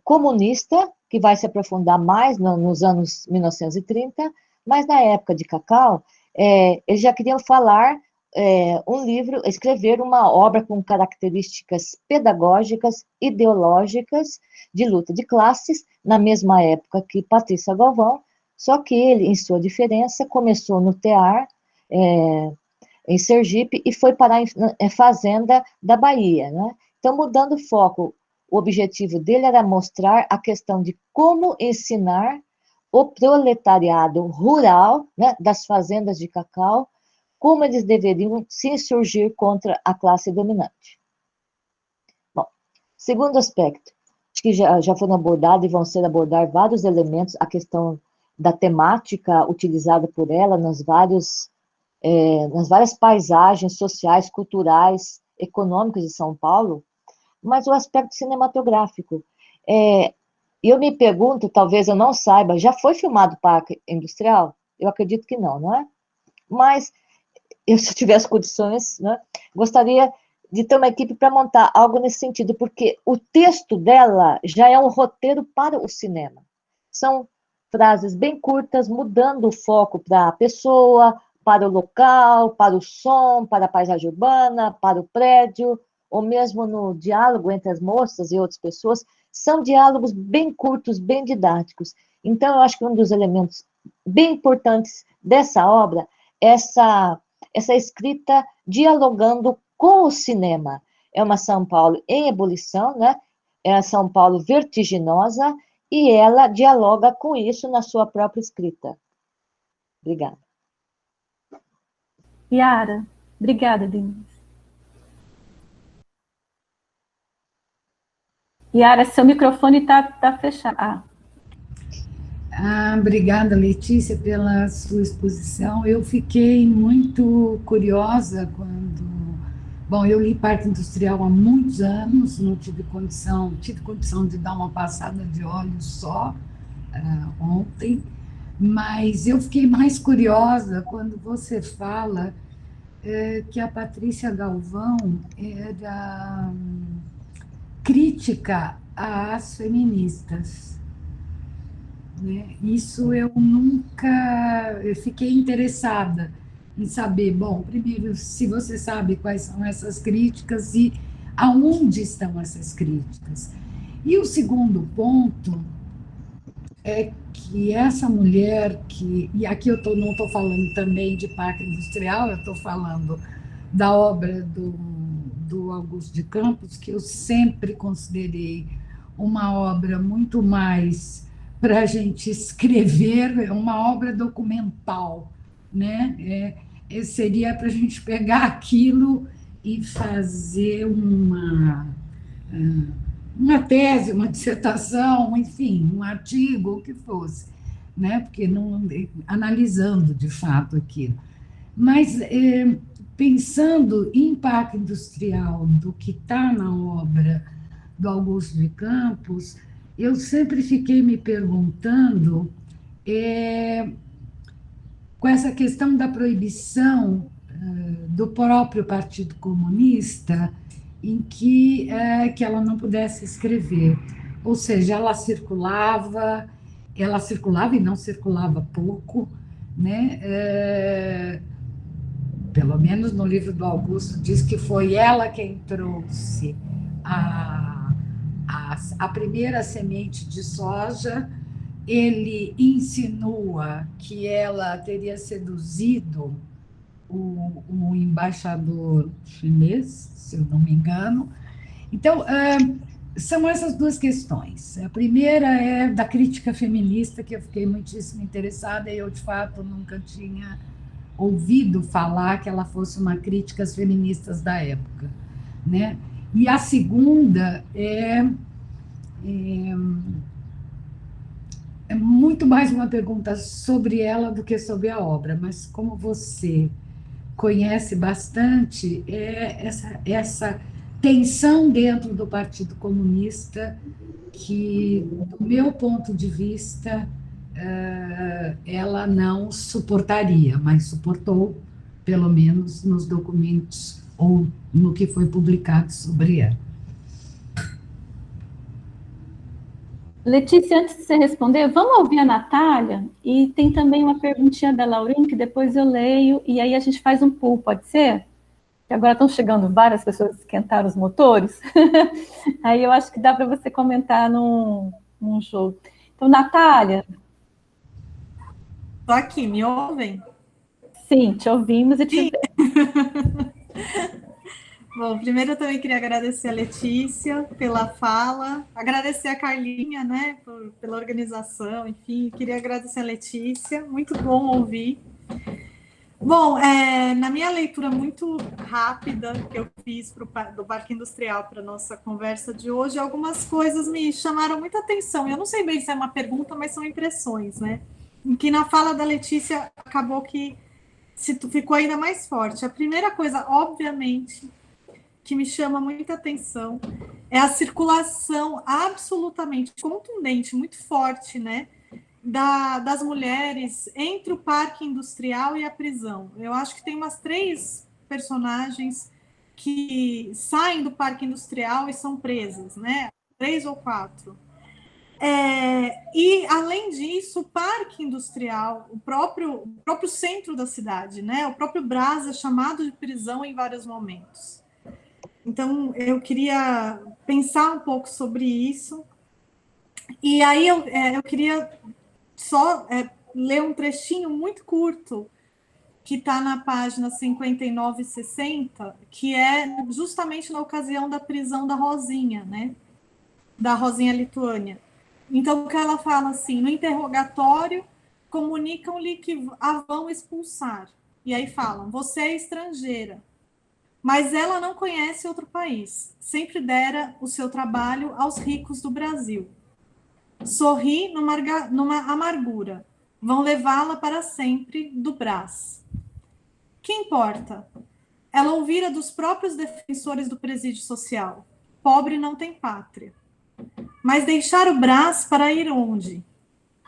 comunista, que vai se aprofundar mais nos anos 1930, mas na época de Cacau, eles já queriam falar um livro, escrever uma obra com características pedagógicas, ideológicas, de luta de classes, na mesma época que Patrícia Galvão, só que ele, em sua diferença, começou no TEAR, em Sergipe, e foi parar em Fazenda da Bahia, né? Então, mudando o foco, o objetivo dele era mostrar a questão de como ensinar o proletariado rural, né, das fazendas de cacau, como eles deveriam se insurgir contra a classe dominante. Bom, segundo aspecto, acho que já foram abordados e vão ser abordados vários elementos, a questão da temática utilizada por ela nas várias paisagens sociais, culturais, econômicas de São Paulo, mas o aspecto cinematográfico. Eu me pergunto, talvez eu não saiba, já foi filmado o Parque Industrial? Eu acredito que não, não é? Mas, se eu tivesse condições, né, gostaria de ter uma equipe para montar algo nesse sentido, porque o texto dela já é um roteiro para o cinema. São frases bem curtas, mudando o foco para a pessoa, para o local, para o som, para a paisagem urbana, para o prédio, ou mesmo no diálogo entre as moças e outras pessoas, são diálogos bem curtos, bem didáticos. Então, eu acho que um dos elementos bem importantes dessa obra é essa escrita dialogando com o cinema. É uma São Paulo em ebulição, né? É a São Paulo vertiginosa, e ela dialoga com isso na sua própria escrita. Obrigada. Yara, obrigada, Denise. Yara, seu microfone está fechado. Obrigada, Letícia, pela sua exposição. Eu fiquei muito curiosa quando... Bom, eu li Parque Industrial há muitos anos, não tive condição de dar uma passada de olhos só ontem, mas eu fiquei mais curiosa quando você fala que a Patrícia Galvão era crítica às feministas, né? Isso eu nunca eu fiquei interessada em saber. Bom, primeiro, se você sabe quais são essas críticas e aonde estão essas críticas. E o segundo ponto é que essa mulher e aqui não estou falando também de parque industrial, eu estou falando da obra do Augusto de Campos, que eu sempre considerei uma obra muito mais para a gente escrever, é uma obra documental, né? Seria para a gente pegar aquilo e fazer uma tese, uma dissertação, enfim, um artigo, o que fosse, né? Porque não analisando de fato aquilo. Mas pensando em parque industrial do que está na obra do Augusto de Campos, eu sempre fiquei me perguntando com essa questão da proibição do próprio Partido Comunista, em que ela não pudesse escrever. Ou seja, ela circulava e não circulava pouco, né? Pelo menos no livro do Augusto, diz que foi ela quem trouxe a primeira semente de soja. Ele insinua que ela teria seduzido o embaixador chinês, se eu não me engano. Então, são essas duas questões. A primeira é da crítica feminista, que eu fiquei muitíssimo interessada, e eu, de fato, nunca tinha ouvido falar que ela fosse uma crítica às feministas da época, né? E a segunda é muito mais uma pergunta sobre ela do que sobre a obra, mas como você conhece bastante, essa tensão dentro do Partido Comunista que, do meu ponto de vista, ela não suportaria, mas suportou, pelo menos nos documentos ou no que foi publicado sobre ela. Letícia, antes de você responder, vamos ouvir a Natália? E tem também uma perguntinha da Laurinha, que depois eu leio, e aí a gente faz um pool, pode ser? Que agora estão chegando várias pessoas que esquentaram os motores. Aí eu acho que dá para você comentar num jogo. Então, Natália. Estou aqui, me ouvem? Sim, te ouvimos e te vemos. Bom, primeiro eu também queria agradecer a Letícia pela fala, agradecer a Carlinha, né, pela organização, enfim, queria agradecer a Letícia, muito bom ouvir. Bom, na minha leitura muito rápida que eu fiz do Parque Industrial para a nossa conversa de hoje, algumas coisas me chamaram muita atenção. Eu não sei bem se é uma pergunta, mas são impressões, né? Em que na fala da Letícia acabou que ficou ainda mais forte. A primeira coisa, obviamente, que me chama muita atenção é a circulação absolutamente contundente, muito forte, né? Das mulheres entre o parque industrial e a prisão. Eu acho que tem umas 3 personagens que saem do parque industrial e são presas, né? 3 ou 4. E, além disso, o parque industrial, o próprio centro da cidade, né? O próprio Brás é chamado de prisão em vários momentos. Então, eu queria pensar um pouco sobre isso. E aí, eu queria só ler um trechinho muito curto que está na página 59 e 60, que é justamente na ocasião da prisão da Rosinha, né? Da Rosinha Lituânia. Então, o que ela fala assim, no interrogatório, comunicam-lhe que a vão expulsar. E aí falam, você é estrangeira. Mas ela não conhece outro país. Sempre dera o seu trabalho aos ricos do Brasil. Sorri numa amargura. Vão levá-la para sempre do Brás. Que importa? Ela ouvira dos próprios defensores do presídio social. Pobre não tem pátria. Mas deixar o Brás para ir onde?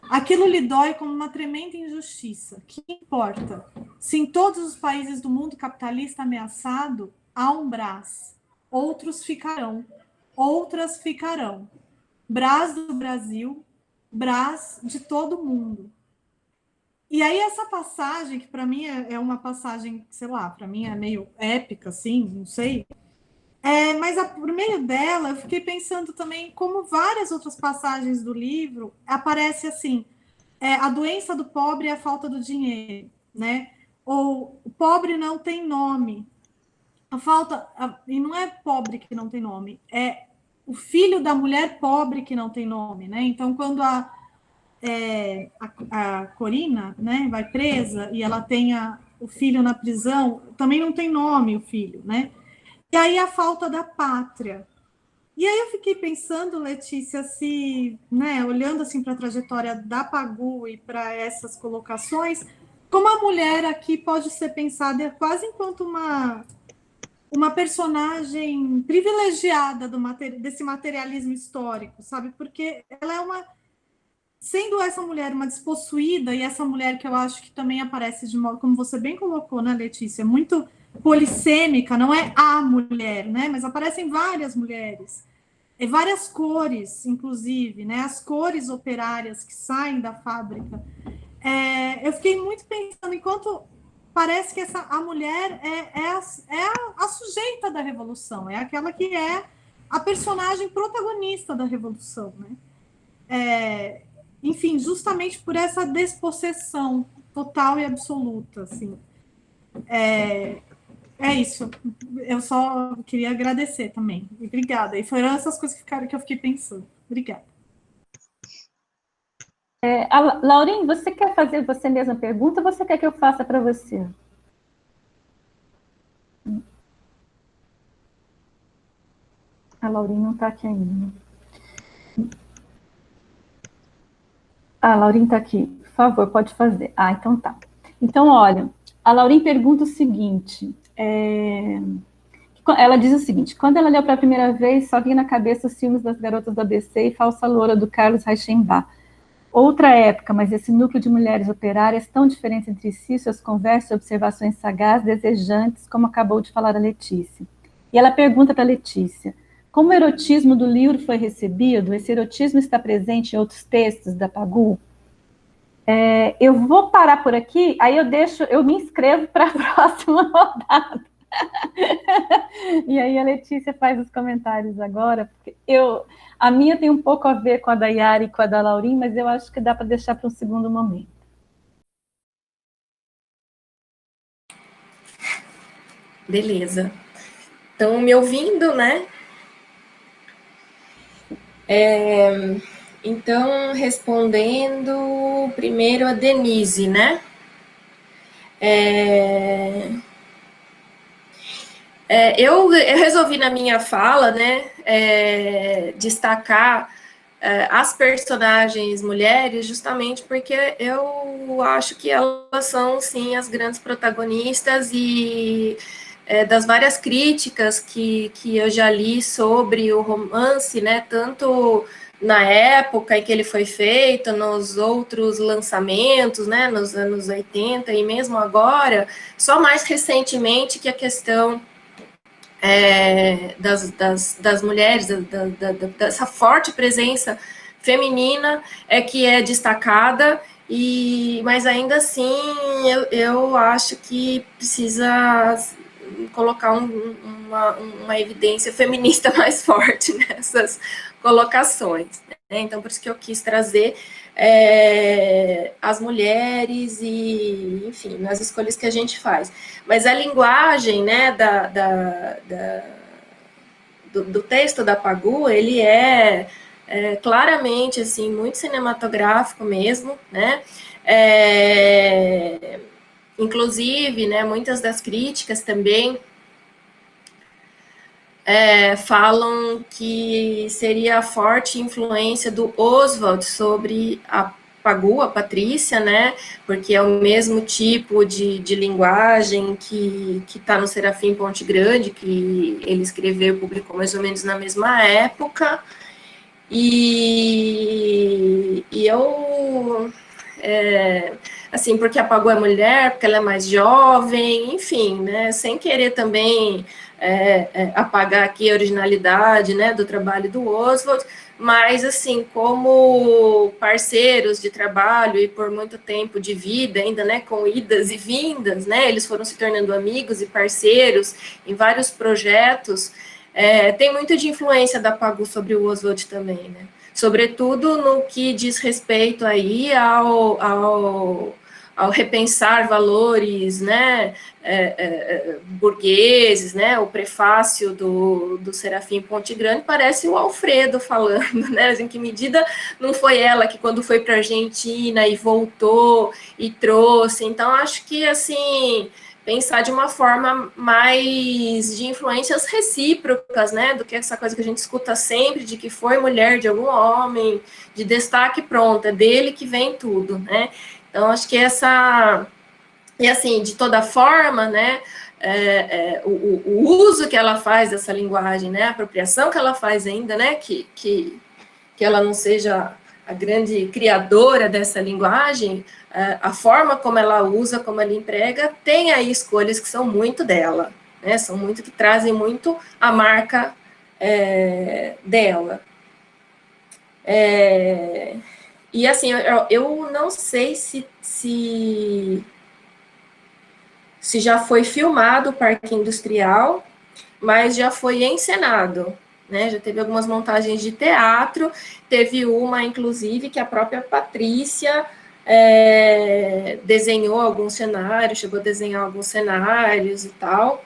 Aquilo lhe dói como uma tremenda injustiça. Que importa? Se em todos os países do mundo capitalista ameaçado há um Brás, outros ficarão, outras ficarão. Brás do Brasil, Brás de todo mundo. E aí essa passagem, que para mim é uma passagem, sei lá, para mim é meio épica, assim, não sei. Mas por meio dela, eu fiquei pensando também como várias outras passagens do livro aparece assim, a doença do pobre é a falta do dinheiro, né? Ou o pobre não tem nome. E não é pobre que não tem nome, é o filho da mulher pobre que não tem nome, né? Então, quando a Corina, né, vai presa e ela tem o filho na prisão, também não tem nome o filho, né? E aí a falta da pátria. E aí eu fiquei pensando, Letícia, se, né, olhando assim para a trajetória da Pagu e para essas colocações, como a mulher aqui pode ser pensada quase enquanto uma personagem privilegiada desse materialismo histórico, sabe? Porque ela é sendo essa mulher uma despossuída, e essa mulher que eu acho que também aparece de modo, como você bem colocou, né, Letícia, muito polissêmica, não é a mulher, né, mas aparecem várias mulheres, e várias cores, inclusive, né, as cores operárias que saem da fábrica. Eu fiquei muito pensando, enquanto parece que a mulher a sujeita da revolução, é aquela que é a personagem protagonista da revolução, né? Enfim, justamente por essa despossessão total e absoluta, assim. É isso. Eu só queria agradecer também. Obrigada. E foram essas coisas que eu fiquei pensando. Obrigada. Laurinha, você quer fazer você mesma a pergunta ou você quer que eu faça para você? A Laurinha não está aqui ainda. A Laurinha está aqui. Por favor, pode fazer. Então tá. Então, olha, a Laurinha pergunta o seguinte. Ela diz o seguinte: quando ela leu pela primeira vez, só vinha na cabeça os filmes das Garotas do ABC e Falsa Loura, do Carlos Reichenbach. Outra época, mas esse núcleo de mulheres operárias tão diferentes entre si, suas conversas e observações sagazes, desejantes, como acabou de falar a Letícia. E ela pergunta para a Letícia: como o erotismo do livro foi recebido? Esse erotismo está presente em outros textos da Pagu? Eu vou parar por aqui, aí eu me inscrevo para a próxima rodada. E aí a Letícia faz os comentários agora, porque a minha tem um pouco a ver com a da Yara e com a da Laurinha, mas eu acho que dá para deixar para um segundo momento. Beleza. Estão me ouvindo, né? Então, respondendo primeiro a Denise, né? Eu resolvi na minha fala, né, destacar as personagens mulheres, justamente porque eu acho que elas são, sim, as grandes protagonistas e das várias críticas que eu já li sobre o romance, né, tanto na época em que ele foi feito, nos outros lançamentos, né, nos anos 80 e mesmo agora, só mais recentemente que a questão das mulheres, dessa forte presença feminina que é destacada, mas ainda assim eu acho que precisa colocar uma evidência feminista mais forte nessas colocações, né? Então, por isso que eu quis trazer as mulheres e, enfim, nas escolhas que a gente faz. Mas a linguagem, né, do texto da Pagu, ele claramente, assim, muito cinematográfico mesmo, né? Inclusive, né, muitas das críticas também falam que seria a forte influência do Oswald sobre a Pagu, a Patrícia, né, porque é o mesmo tipo de linguagem que está no Serafim Ponte Grande, que ele escreveu e publicou mais ou menos na mesma época, e eu... assim, porque a Pagu é mulher, porque ela é mais jovem, enfim, né, sem querer também apagar aqui a originalidade, né, do trabalho do Oswald, mas, assim, como parceiros de trabalho e por muito tempo de vida ainda, né, com idas e vindas, né, eles foram se tornando amigos e parceiros em vários projetos, tem muito de influência da Pagu sobre o Oswald também, né, sobretudo no que diz respeito aí ao repensar valores, né, burgueses, né, o prefácio do Serafim Ponte Grande parece o Alfredo falando, né, em que medida não foi ela que quando foi para a Argentina e voltou e trouxe, então acho que, assim, pensar de uma forma mais de influências recíprocas, né, do que essa coisa que a gente escuta sempre, de que foi mulher de algum homem, de destaque, pronto, é dele que vem tudo, né, então acho que essa... E assim, de toda forma, né, o uso que ela faz dessa linguagem, né, a apropriação que ela faz ainda, né, que ela não seja a grande criadora dessa linguagem, a forma como ela usa, como ela emprega, tem aí escolhas que são muito dela, né, são muito que trazem muito a marca dela. E assim, eu não sei se já foi filmado o Parque Industrial, mas já foi encenado, né? Já teve algumas montagens de teatro, teve uma, inclusive, que a própria Patrícia desenhou alguns cenários, chegou a desenhar alguns cenários e tal.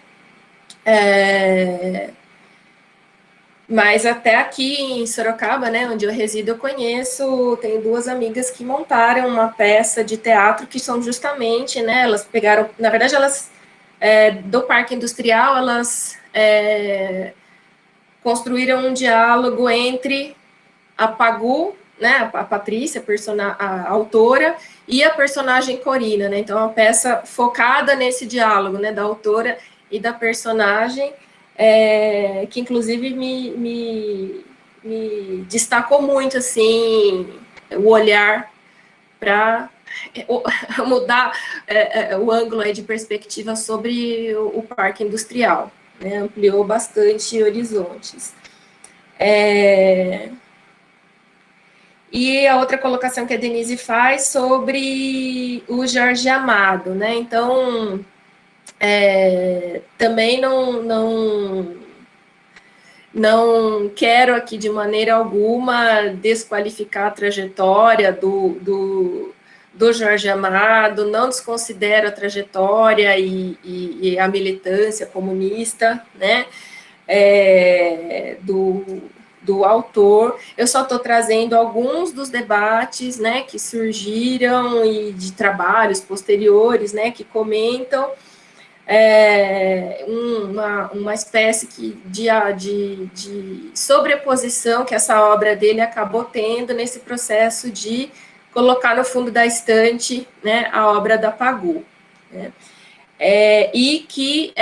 Mas até aqui em Sorocaba, né, onde eu resido, eu conheço, tenho duas amigas que montaram uma peça de teatro que são justamente, né, elas pegaram, na verdade, elas, do Parque Industrial, elas construíram um diálogo entre a Pagu, né, a Patrícia, a autora, e a personagem Corina, né, então é uma peça focada nesse diálogo, né, da autora e da personagem, que inclusive me destacou muito, assim, o olhar para mudar o ângulo aí de perspectiva sobre o parque industrial, né, ampliou bastante horizontes. E a outra colocação que a Denise faz sobre o Jorge Amado, né, então... também não quero aqui de maneira alguma desqualificar a trajetória do Jorge Amado, não desconsidero a trajetória e a militância comunista, né, do autor. Eu só estou trazendo alguns dos debates, né, que surgiram e de trabalhos posteriores, né, que comentam uma espécie de sobreposição que essa obra dele acabou tendo nesse processo de colocar no fundo da estante, né, a obra da Pagu, né? E que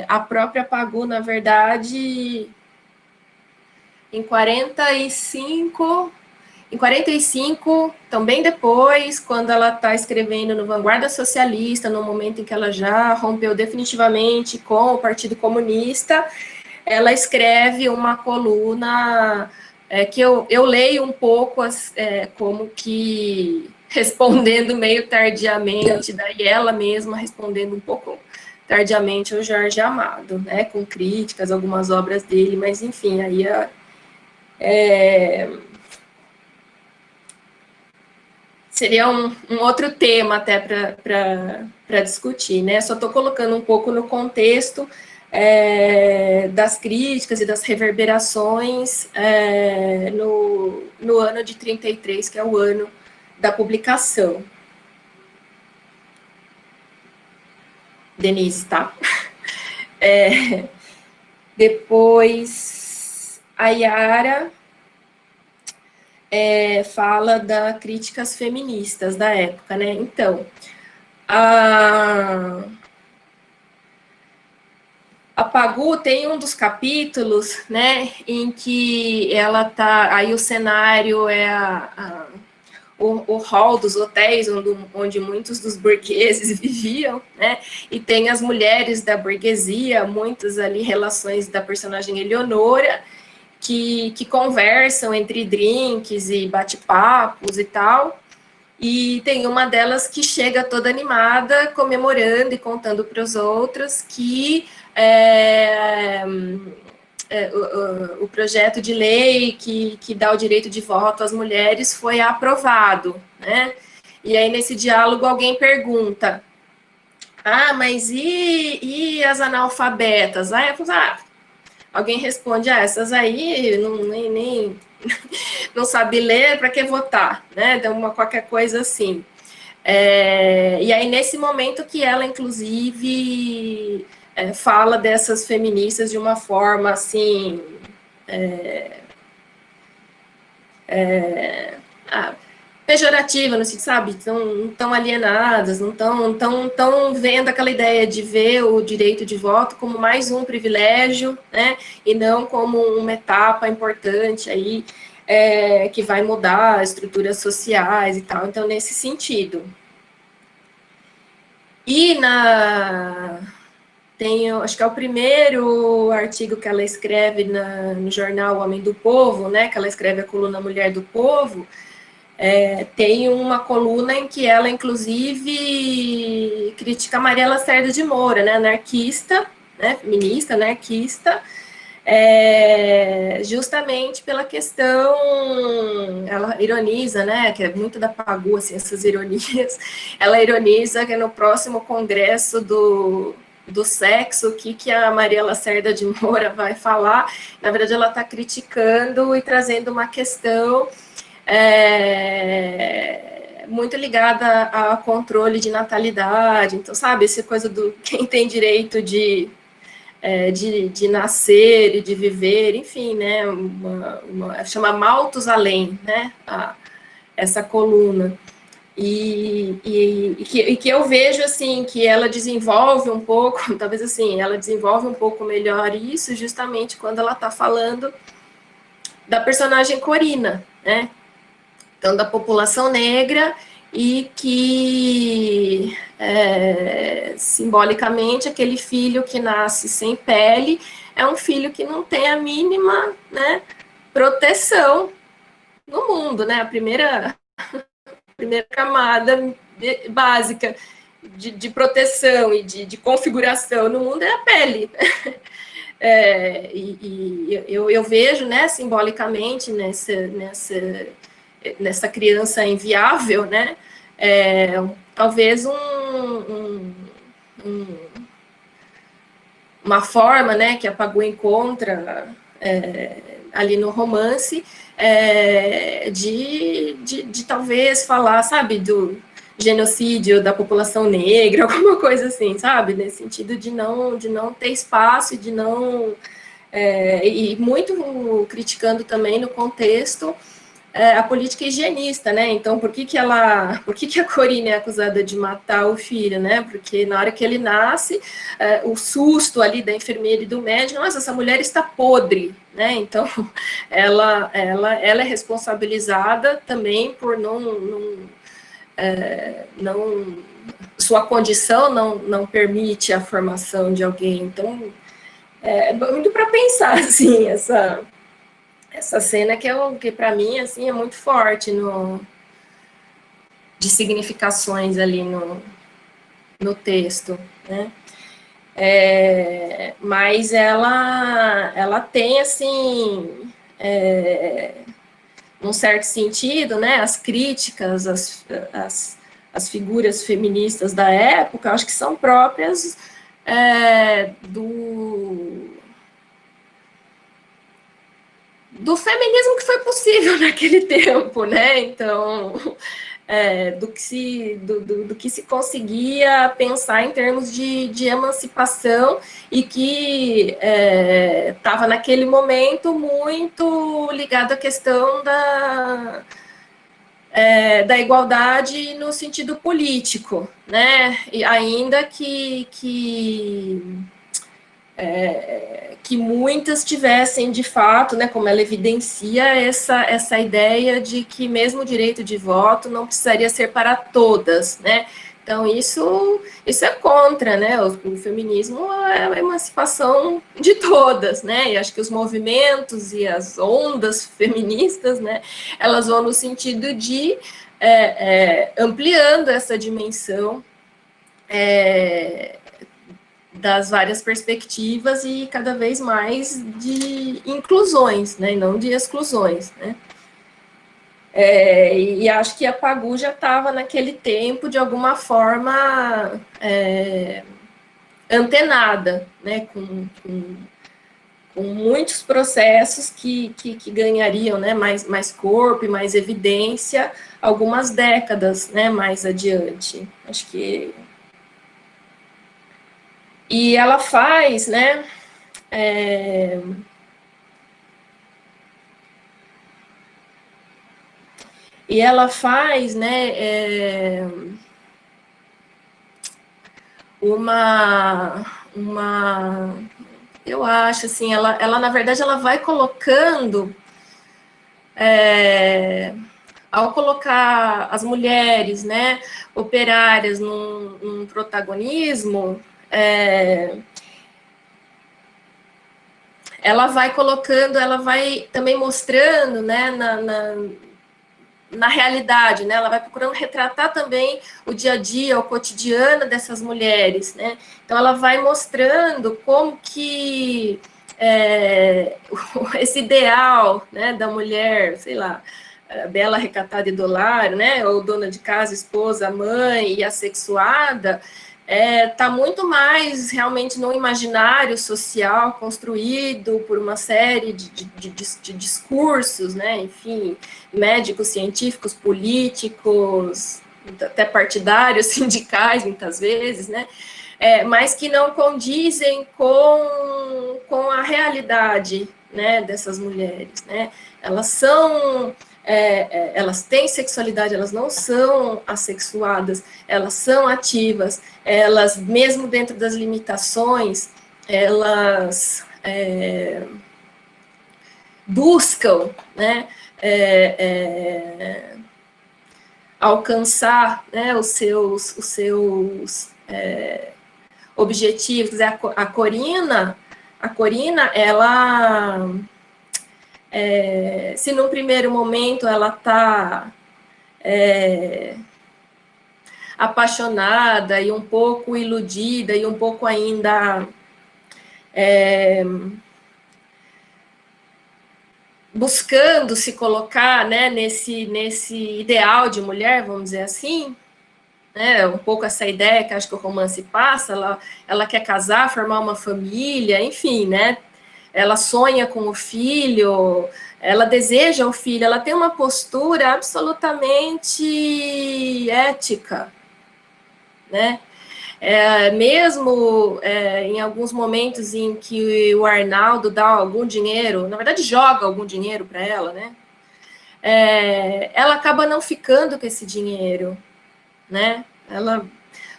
a própria Pagu, na verdade, em 45, então bem depois, quando ela está escrevendo no Vanguarda Socialista, no momento em que ela já rompeu definitivamente com o Partido Comunista, ela escreve uma coluna que eu leio um pouco como que respondendo meio tardiamente, daí ela mesma respondendo um pouco tardiamente ao Jorge Amado, né, com críticas, algumas obras dele, mas enfim, aí seria um outro tema até para discutir, né? Só estou colocando um pouco no contexto das críticas e das reverberações no ano de 33, que é o ano da publicação. Denise, tá? Depois, a Yara... fala das críticas feministas da época, né? Então, a Pagu tem um dos capítulos, né, em que ela tá, aí o cenário é o hall dos hotéis onde muitos dos burgueses viviam, né? E tem as mulheres da burguesia, muitas ali relações da personagem Eleonora, que conversam entre drinks e bate-papos e tal. E tem uma delas que chega toda animada, comemorando e contando para os outros que o projeto de lei que dá o direito de voto às mulheres foi aprovado, né? E aí, nesse diálogo, alguém pergunta, mas e as analfabetas? Aí eu falo, alguém responde, essas aí nem não sabe ler, para que votar, né? Então, qualquer coisa assim. E aí, nesse momento que ela, inclusive, fala dessas feministas de uma forma, assim, pejorativa, não sabe? Não estão alienadas, não estão vendo aquela ideia de ver o direito de voto como mais um privilégio, né? E não como uma etapa importante aí, que vai mudar as estruturas sociais e tal. Então, nesse sentido. E acho que é o primeiro artigo que ela escreve no jornal Homem do Povo, né? Que ela escreve a coluna Mulher do Povo. Tem uma coluna em que ela, inclusive, critica Maria Lacerda de Moura, né, anarquista, né, feminista, anarquista, justamente pela questão, ela ironiza, né, que é muito da Pagu, assim, essas ironias, ela ironiza que no próximo congresso do sexo, o que a Maria Lacerda de Moura vai falar, na verdade ela está criticando e trazendo uma questão muito ligada ao controle de natalidade. Então, sabe, essa coisa do quem tem direito de nascer e de viver, enfim, né, chama Matusalém, né, essa coluna. E que eu vejo, assim, que ela desenvolve um pouco, talvez assim, ela desenvolve um pouco melhor isso justamente quando ela está falando da personagem Corina, né, então, da população negra, e que, simbolicamente, aquele filho que nasce sem pele é um filho que não tem a mínima, né, proteção no mundo, né, a primeira camada básica de proteção e de configuração no mundo é a pele. Eu vejo, né, simbolicamente, nessa criança inviável, né, talvez uma forma, né, que a Pagu encontra ali no romance, de talvez falar, sabe, do genocídio da população negra, alguma coisa assim, sabe, nesse sentido de não ter espaço, de não... e muito criticando também no contexto a política higienista, né? Então, por que a Corina é acusada de matar o filho, né? Porque na hora que ele nasce, o susto ali da enfermeira e do médico, nossa, essa mulher está podre, né? Então, ela é responsabilizada também por sua condição não permite a formação de alguém. Então, muito para pensar, assim, essa cena que para mim, assim, é muito forte de significações ali no texto, né? Mas ela tem, assim, num certo sentido, né, as críticas, as figuras feministas da época, acho que são próprias do feminismo que foi possível naquele tempo, né? Então, do que se conseguia pensar em termos de emancipação e que estava naquele momento muito ligado à questão da igualdade no sentido político, né? E ainda que que muitas tivessem, de fato, né, como ela evidencia, essa ideia de que mesmo o direito de voto não precisaria ser para todas, né? Então, isso é contra, né? O feminismo é a emancipação de todas, né? E acho que os movimentos e as ondas feministas, né, elas vão no sentido de ampliando essa dimensão das várias perspectivas e cada vez mais de inclusões, né, e não de exclusões, né. E acho que a Pagu já estava naquele tempo, de alguma forma, antenada, né, com muitos processos que ganhariam, né, mais corpo e mais evidência algumas décadas, né, mais adiante. Acho que... E ela faz, né, eu acho, assim, ela na verdade, ela vai colocando, ao colocar as mulheres, né, operárias num protagonismo, ela vai colocando, ela vai também mostrando, né, na realidade, né, ela vai procurando retratar também o dia a dia, o cotidiano dessas mulheres, né, então ela vai mostrando como que esse ideal, né, da mulher, sei lá, bela, recatada e do lar, né, ou dona de casa, esposa, mãe e assexuada, está muito mais realmente no imaginário social construído por uma série de discursos, né, enfim, médicos, científicos, políticos, até partidários, sindicais, muitas vezes, né, mas que não condizem com a realidade, né, dessas mulheres, né, elas são... elas têm sexualidade, elas não são assexuadas, elas são ativas, elas, mesmo dentro das limitações, elas buscam, né, alcançar, né, os seus objetivos. A Corina, ela... se num primeiro momento ela está apaixonada e um pouco iludida e um pouco ainda buscando se colocar, né, nesse ideal de mulher, vamos dizer assim, né, um pouco essa ideia que acho que o romance passa, ela quer casar, formar uma família, enfim, né, ela sonha com o filho, ela deseja o filho, ela tem uma postura absolutamente ética, né? Mesmo em alguns momentos em que o Arnaldo dá algum dinheiro, na verdade joga algum dinheiro para ela, né? Ela acaba não ficando com esse dinheiro, né?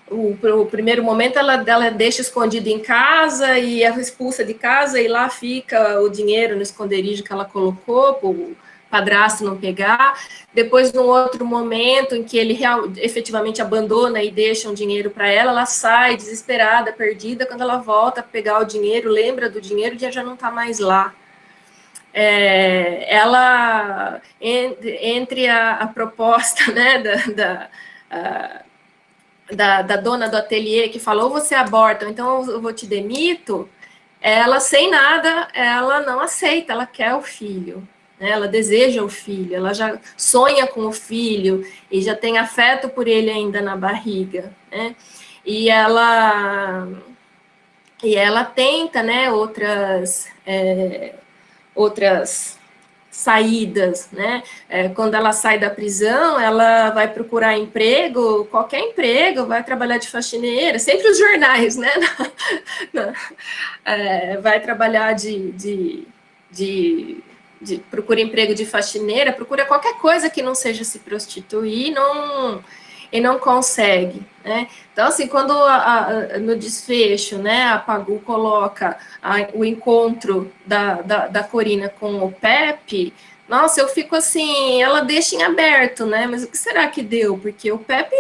O primeiro momento ela deixa escondido em casa e é expulsa de casa, e lá fica o dinheiro no esconderijo que ela colocou para o padrasto não pegar. Depois, num outro momento em que ele efetivamente abandona e deixa um dinheiro para ela sai desesperada, perdida. Quando ela volta a pegar o dinheiro, lembra do dinheiro e já não está mais lá. Ela, entre a proposta, né, da dona do ateliê, que falou, ou você aborta, ou então eu vou te demito, ela, sem nada, ela não aceita, ela quer o filho, né? Ela deseja o filho, ela já sonha com o filho, e já tem afeto por ele ainda na barriga, né? E ela tenta, né, outras saídas, né? Quando ela sai da prisão, ela vai procurar emprego, qualquer emprego, vai trabalhar de faxineira, sempre os jornais, né? Vai trabalhar procura emprego de faxineira, procura qualquer coisa que não seja se prostituir, e não consegue, né? Então, assim, quando no desfecho, né, a Pagu coloca o encontro da Corina com o Pepe, nossa, eu fico assim, ela deixa em aberto, né? Mas o que será que deu? Porque o Pepe,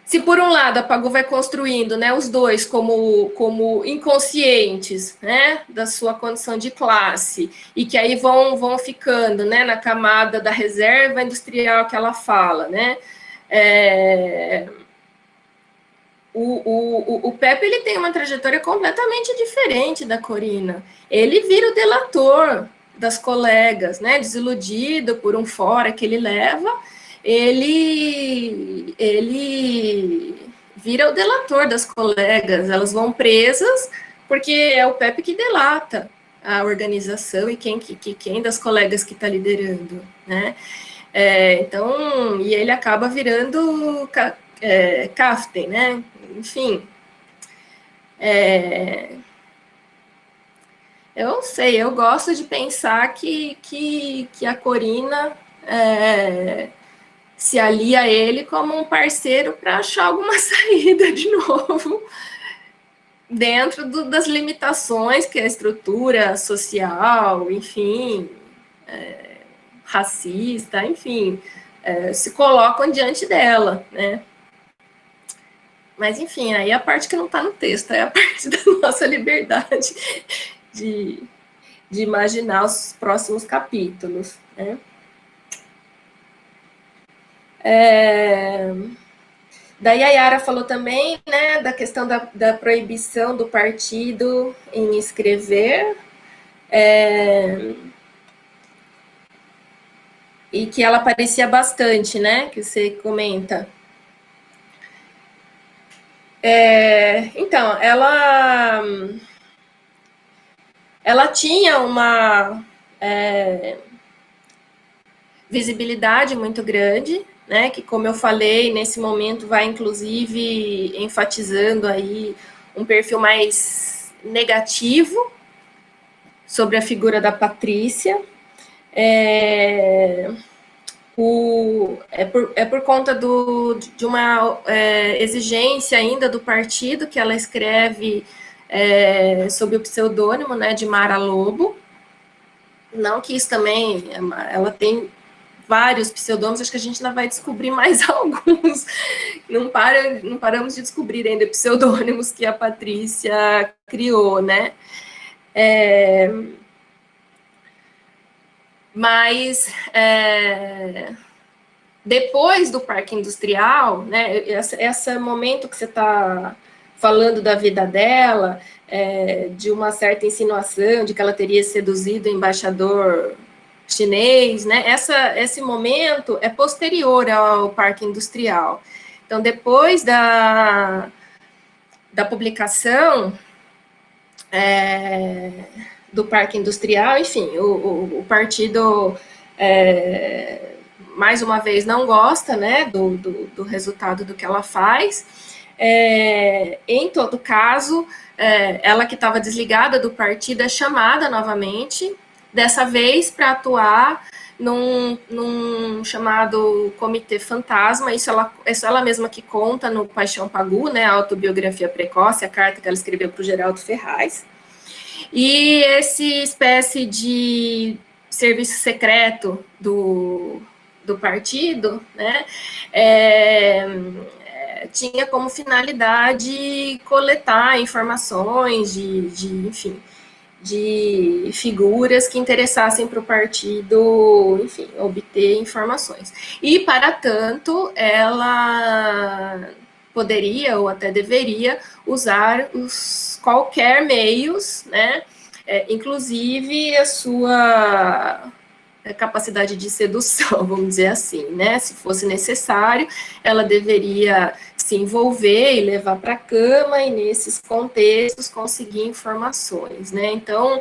se por um lado a Pagu vai construindo, né, os dois como inconscientes, né, da sua condição de classe, e que aí vão ficando, né, na camada da reserva industrial que ela fala, né, o Pepe, ele tem uma trajetória completamente diferente da Corina. Ele vira o delator das colegas, né, desiludido por um fora que ele leva, ele vira o delator das colegas, elas vão presas porque é o Pepe que delata a organização e quem das colegas que está liderando, né? Então, e ele acaba virando Kaften, né? Enfim, eu sei, eu gosto de pensar que a Corina se alia a ele como um parceiro para achar alguma saída de novo, dentro das limitações que a estrutura social, enfim, racista, enfim, se colocam diante dela, né? Mas, enfim, aí a parte que não está no texto, é a parte da nossa liberdade de imaginar os próximos capítulos, né? Daí a Yara falou também, né, da questão da proibição do partido em escrever, e que ela aparecia bastante, né, que você comenta. Então, ela tinha uma visibilidade muito grande, né, que, como eu falei, nesse momento vai, inclusive, enfatizando aí um perfil mais negativo sobre a figura da Patrícia. Por conta de uma exigência ainda do partido, que ela escreve sob o pseudônimo, né, de Mara Lobo. Não que isso também, ela tem vários pseudônimos, acho que a gente ainda vai descobrir mais alguns. Não paramos de descobrir ainda pseudônimos que a Patrícia criou, né? Mas depois do Parque Industrial, né, esse momento que você está falando da vida dela, de uma certa insinuação de que ela teria seduzido o embaixador chinês, né, esse momento é posterior ao Parque Industrial. Então, depois da publicação do Parque Industrial, enfim, o partido, mais uma vez, não gosta, né, do resultado do que ela faz. Em todo caso, ela que estava desligada do partido é chamada novamente, dessa vez para atuar num chamado Comitê Fantasma. Isso ela mesma que conta no Paixão Pagu, né, a autobiografia precoce, a carta que ela escreveu para o Geraldo Ferraz. E esse espécie de serviço secreto do partido, né, tinha como finalidade coletar informações enfim, de figuras que interessassem para o partido, enfim, obter informações. E, para tanto, ela poderia, ou até deveria, usar qualquer meios, né, inclusive a sua capacidade de sedução, vamos dizer assim, né, se fosse necessário, ela deveria se envolver e levar para a cama, e nesses contextos conseguir informações, né? Então,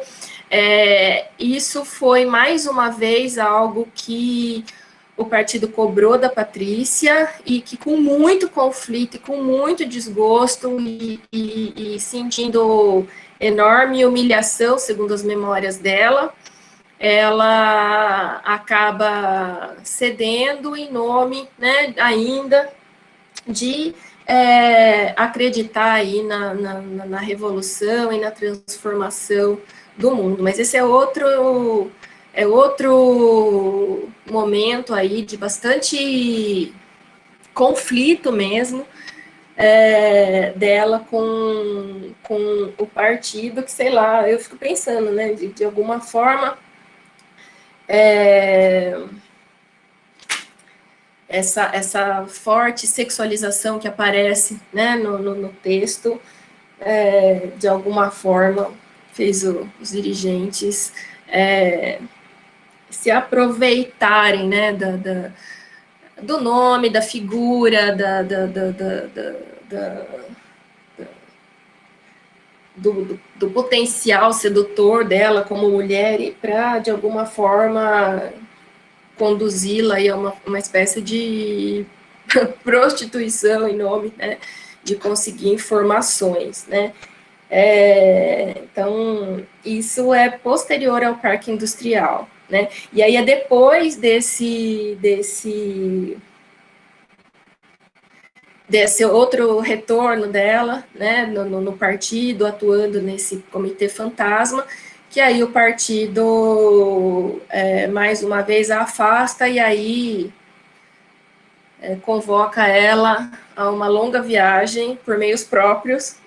isso foi, mais uma vez, algo que o partido cobrou da Patrícia, e que, com muito conflito e com muito desgosto, e sentindo enorme humilhação, segundo as memórias dela, ela acaba cedendo em nome, né, ainda de acreditar aí na revolução e na transformação do mundo. Mas esse é outro momento aí de bastante conflito mesmo, dela com o partido, que sei lá, eu fico pensando, né, de alguma forma, essa forte sexualização que aparece, né, no texto, de alguma forma fez os dirigentes se aproveitarem, né, do nome, da figura, do potencial sedutor dela como mulher, e para, de alguma forma, conduzi-la a uma espécie de prostituição em nome, né, de conseguir informações, né. Então, isso é posterior ao Parque Industrial, né, e aí é depois desse outro retorno dela, né, no partido, atuando nesse comitê fantasma, que aí o partido, mais uma vez, a afasta, e aí convoca ela a uma longa viagem por meios próprios,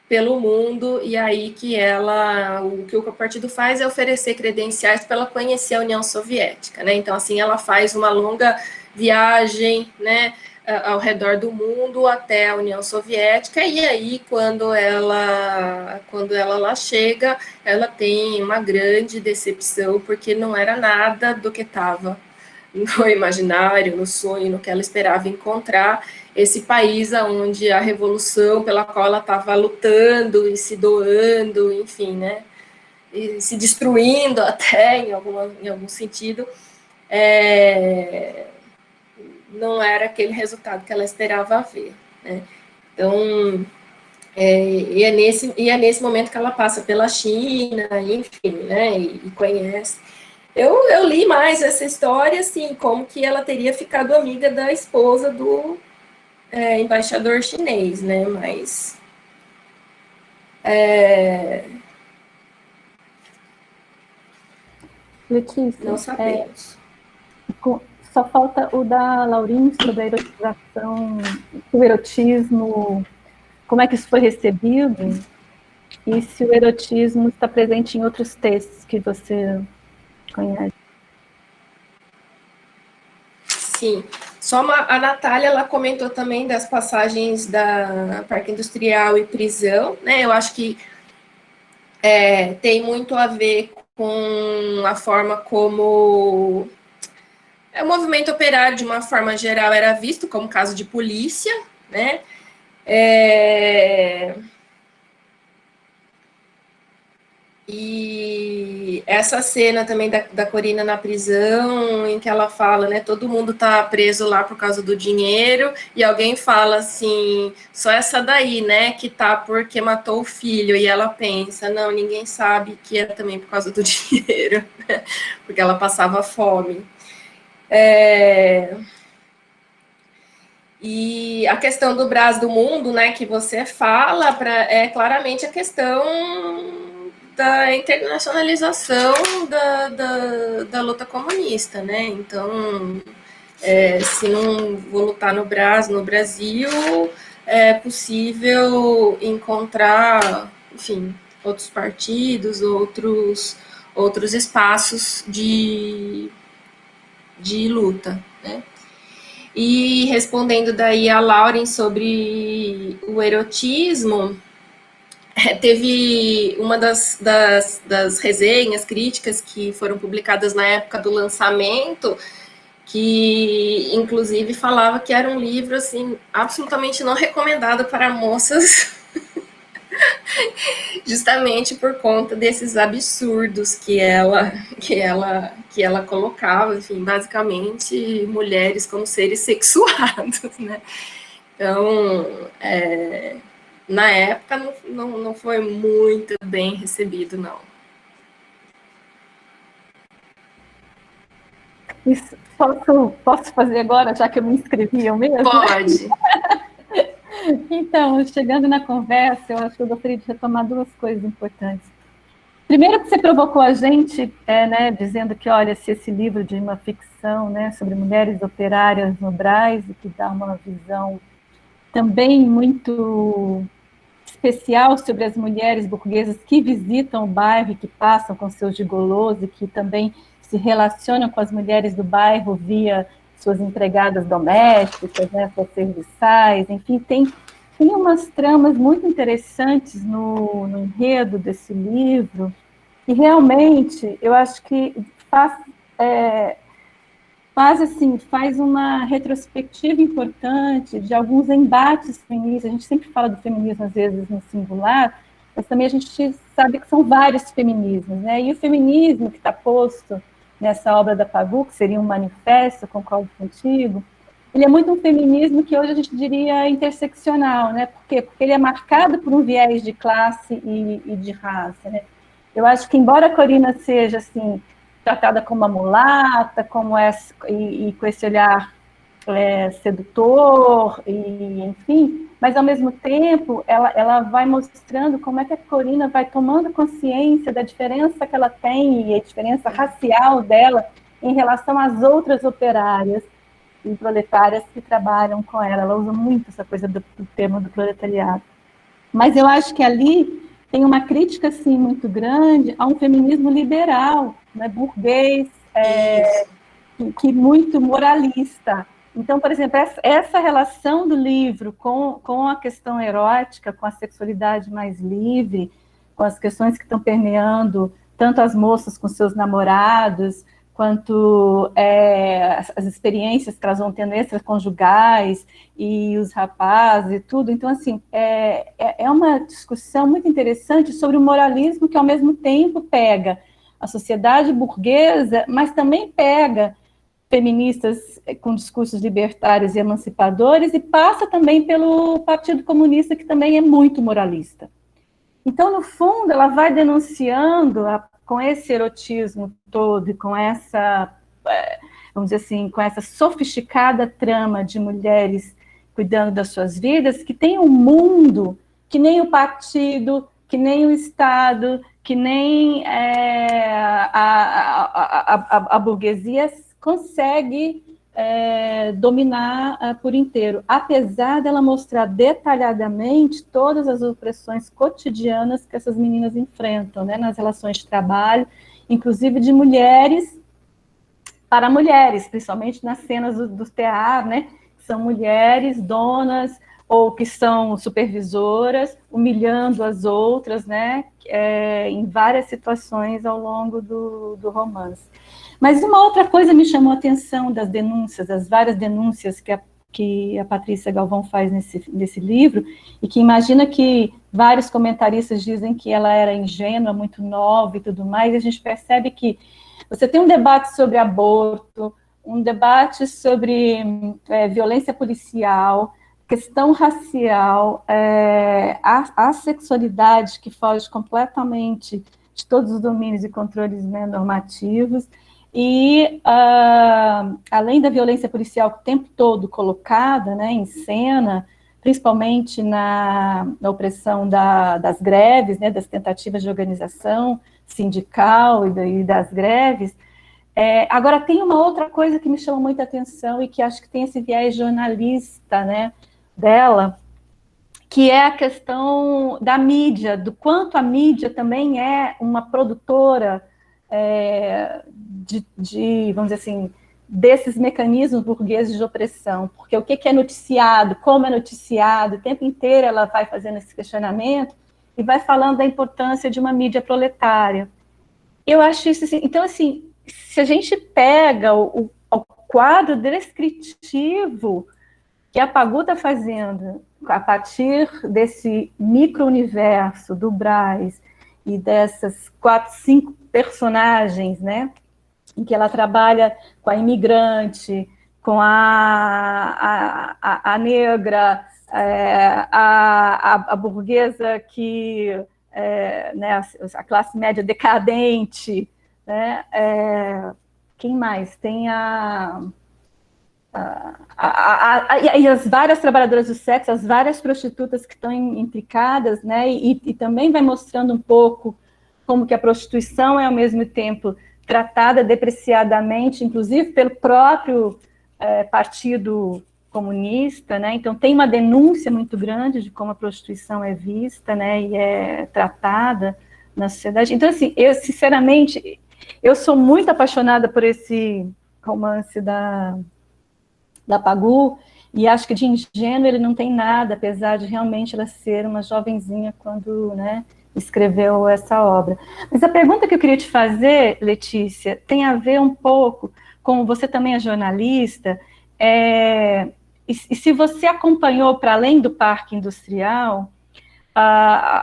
pelo mundo, e aí que o que o partido faz é oferecer credenciais para ela conhecer a União Soviética, né, então assim, ela faz uma longa viagem, né, ao redor do mundo até a União Soviética, e aí quando ela lá chega, ela tem uma grande decepção, porque não era nada do que estava no imaginário, no sonho, no que ela esperava encontrar, esse país onde a revolução pela qual ela estava lutando e se doando, enfim, né, e se destruindo até, em algum sentido, não era aquele resultado que ela esperava ver, né. Então, e é nesse momento que ela passa pela China, enfim, né, e conhece. Eu li mais essa história, assim, como que ela teria ficado amiga da esposa do embaixador chinês, né, mas Letícia, não sabemos. só falta o da Laurine sobre a erotização, o erotismo, como é que isso foi recebido, e se o erotismo está presente em outros textos que você conhece. Sim, a Natália, ela comentou também das passagens da Parque Industrial e prisão, né, eu acho que tem muito a ver com a forma como o movimento operário, de uma forma geral, era visto como caso de polícia, né, e essa cena também da Corina na prisão, em que ela fala, né, todo mundo tá preso lá por causa do dinheiro, e alguém fala assim, só essa daí, né, que tá porque matou o filho, e ela pensa, não, ninguém sabe que é também por causa do dinheiro, porque ela passava fome. E a questão do Brás do Mundo, né, que você fala, é claramente a questão da internacionalização da luta comunista, né? Então, se não vou lutar no Brasil, é possível encontrar, enfim, outros partidos, outros espaços de luta, né? E respondendo daí a Lauren sobre o erotismo, teve uma das resenhas, críticas que foram publicadas na época do lançamento, que inclusive falava que era um livro assim absolutamente não recomendado para moças, justamente por conta desses absurdos que ela colocava, enfim, basicamente mulheres como seres sexuados, né? Então, na época não foi muito bem recebido, não. Isso, posso fazer agora, já que eu me inscrevi eu mesmo? Pode. Então, chegando na conversa, eu acho que eu gostaria de retomar duas coisas importantes. Primeiro, que você provocou a gente, né, dizendo que, olha, se esse livro de uma ficção, né, sobre mulheres operárias no Brás, e que dá uma visão também muito especial sobre as mulheres burguesas que visitam o bairro, que passam com seus gigolos e que também se relacionam com as mulheres do bairro via suas empregadas domésticas, né, suas serviçais, enfim, tem umas tramas muito interessantes no enredo desse livro, e realmente eu acho que faz uma retrospectiva importante de alguns embates feministas. A gente sempre fala do feminismo, às vezes, no singular, mas também a gente sabe que são vários feminismos, né? E o feminismo que está posto nessa obra da Pagu, que seria um manifesto, concordo contigo, ele é muito um feminismo que hoje a gente diria interseccional, né? Por quê? Porque ele é marcado por um viés de classe e de raça, né? Eu acho que, embora a Corina seja, assim, tratada como uma mulata, e com esse olhar sedutor, e, enfim, mas, ao mesmo tempo, ela vai mostrando como é que a Corina vai tomando consciência da diferença que ela tem, e a diferença racial dela em relação às outras operárias e proletárias que trabalham com ela. Ela usa muito essa coisa do termo do proletariado. Mas eu acho que ali tem uma crítica, assim, muito grande a um feminismo liberal, né, burguês, que muito moralista. Então, por exemplo, essa relação do livro com a questão erótica, com a sexualidade mais livre, com as questões que estão permeando tanto as moças com seus namorados, quanto as experiências que elas vão tendo extraconjugais, e os rapazes e tudo. Então, assim, é uma discussão muito interessante sobre o moralismo que, ao mesmo tempo, pega a sociedade burguesa, mas também pega feministas com discursos libertários e emancipadores, e passa também pelo Partido Comunista, que também é muito moralista. Então, no fundo, ela vai denunciando, com esse erotismo todo e com essa, vamos dizer assim, com essa sofisticada trama de mulheres cuidando das suas vidas, que tem um mundo que nem o partido, que nem o Estado, que nem a burguesia consegue dominar por inteiro, apesar dela mostrar detalhadamente todas as opressões cotidianas que essas meninas enfrentam, né, nas relações de trabalho, inclusive de mulheres para mulheres, principalmente nas cenas do teatro, né, que são mulheres donas ou que são supervisoras, humilhando as outras, né, em várias situações ao longo do romance. Mas uma outra coisa me chamou a atenção das denúncias, das várias denúncias que a Patrícia Galvão faz nesse livro, e que imagina que vários comentaristas dizem que ela era ingênua, muito nova e tudo mais, e a gente percebe que você tem um debate sobre aborto, um debate sobre violência policial, questão racial, a sexualidade que foge completamente de todos os domínios e controles, né, normativos, e além da violência policial o tempo todo colocada, né, em cena, principalmente na opressão das greves, né, das tentativas de organização sindical e das greves. Agora, tem uma outra coisa que me chama muita atenção e que acho que tem esse viés jornalista, né, dela, que é a questão da mídia, do quanto a mídia também é uma produtora vamos dizer assim, desses mecanismos burgueses de opressão, porque o que é noticiado, como é noticiado, o tempo inteiro ela vai fazendo esse questionamento e vai falando da importância de uma mídia proletária. Eu acho isso assim, então, assim, se a gente pega o quadro descritivo que a Pagu está fazendo a partir desse micro-universo do Brás e dessas 4, 5 personagens, né, em que ela trabalha com a imigrante, com a negra, a burguesa que, né, a classe média decadente, né, quem mais? Tem e as várias trabalhadoras do sexo, as várias prostitutas que estão implicadas, né, e também vai mostrando um pouco como que a prostituição é, ao mesmo tempo, tratada depreciadamente, inclusive pelo próprio Partido Comunista, né, então tem uma denúncia muito grande de como a prostituição é vista, né, e é tratada na sociedade. Então, assim, eu, sinceramente, eu sou muito apaixonada por esse romance da Pagu, e acho que de ingênuo ele não tem nada, apesar de realmente ela ser uma jovenzinha quando, né, escreveu essa obra. Mas a pergunta que eu queria te fazer, Letícia, tem a ver um pouco com, você também é jornalista, e se você acompanhou, para além do Parque Industrial,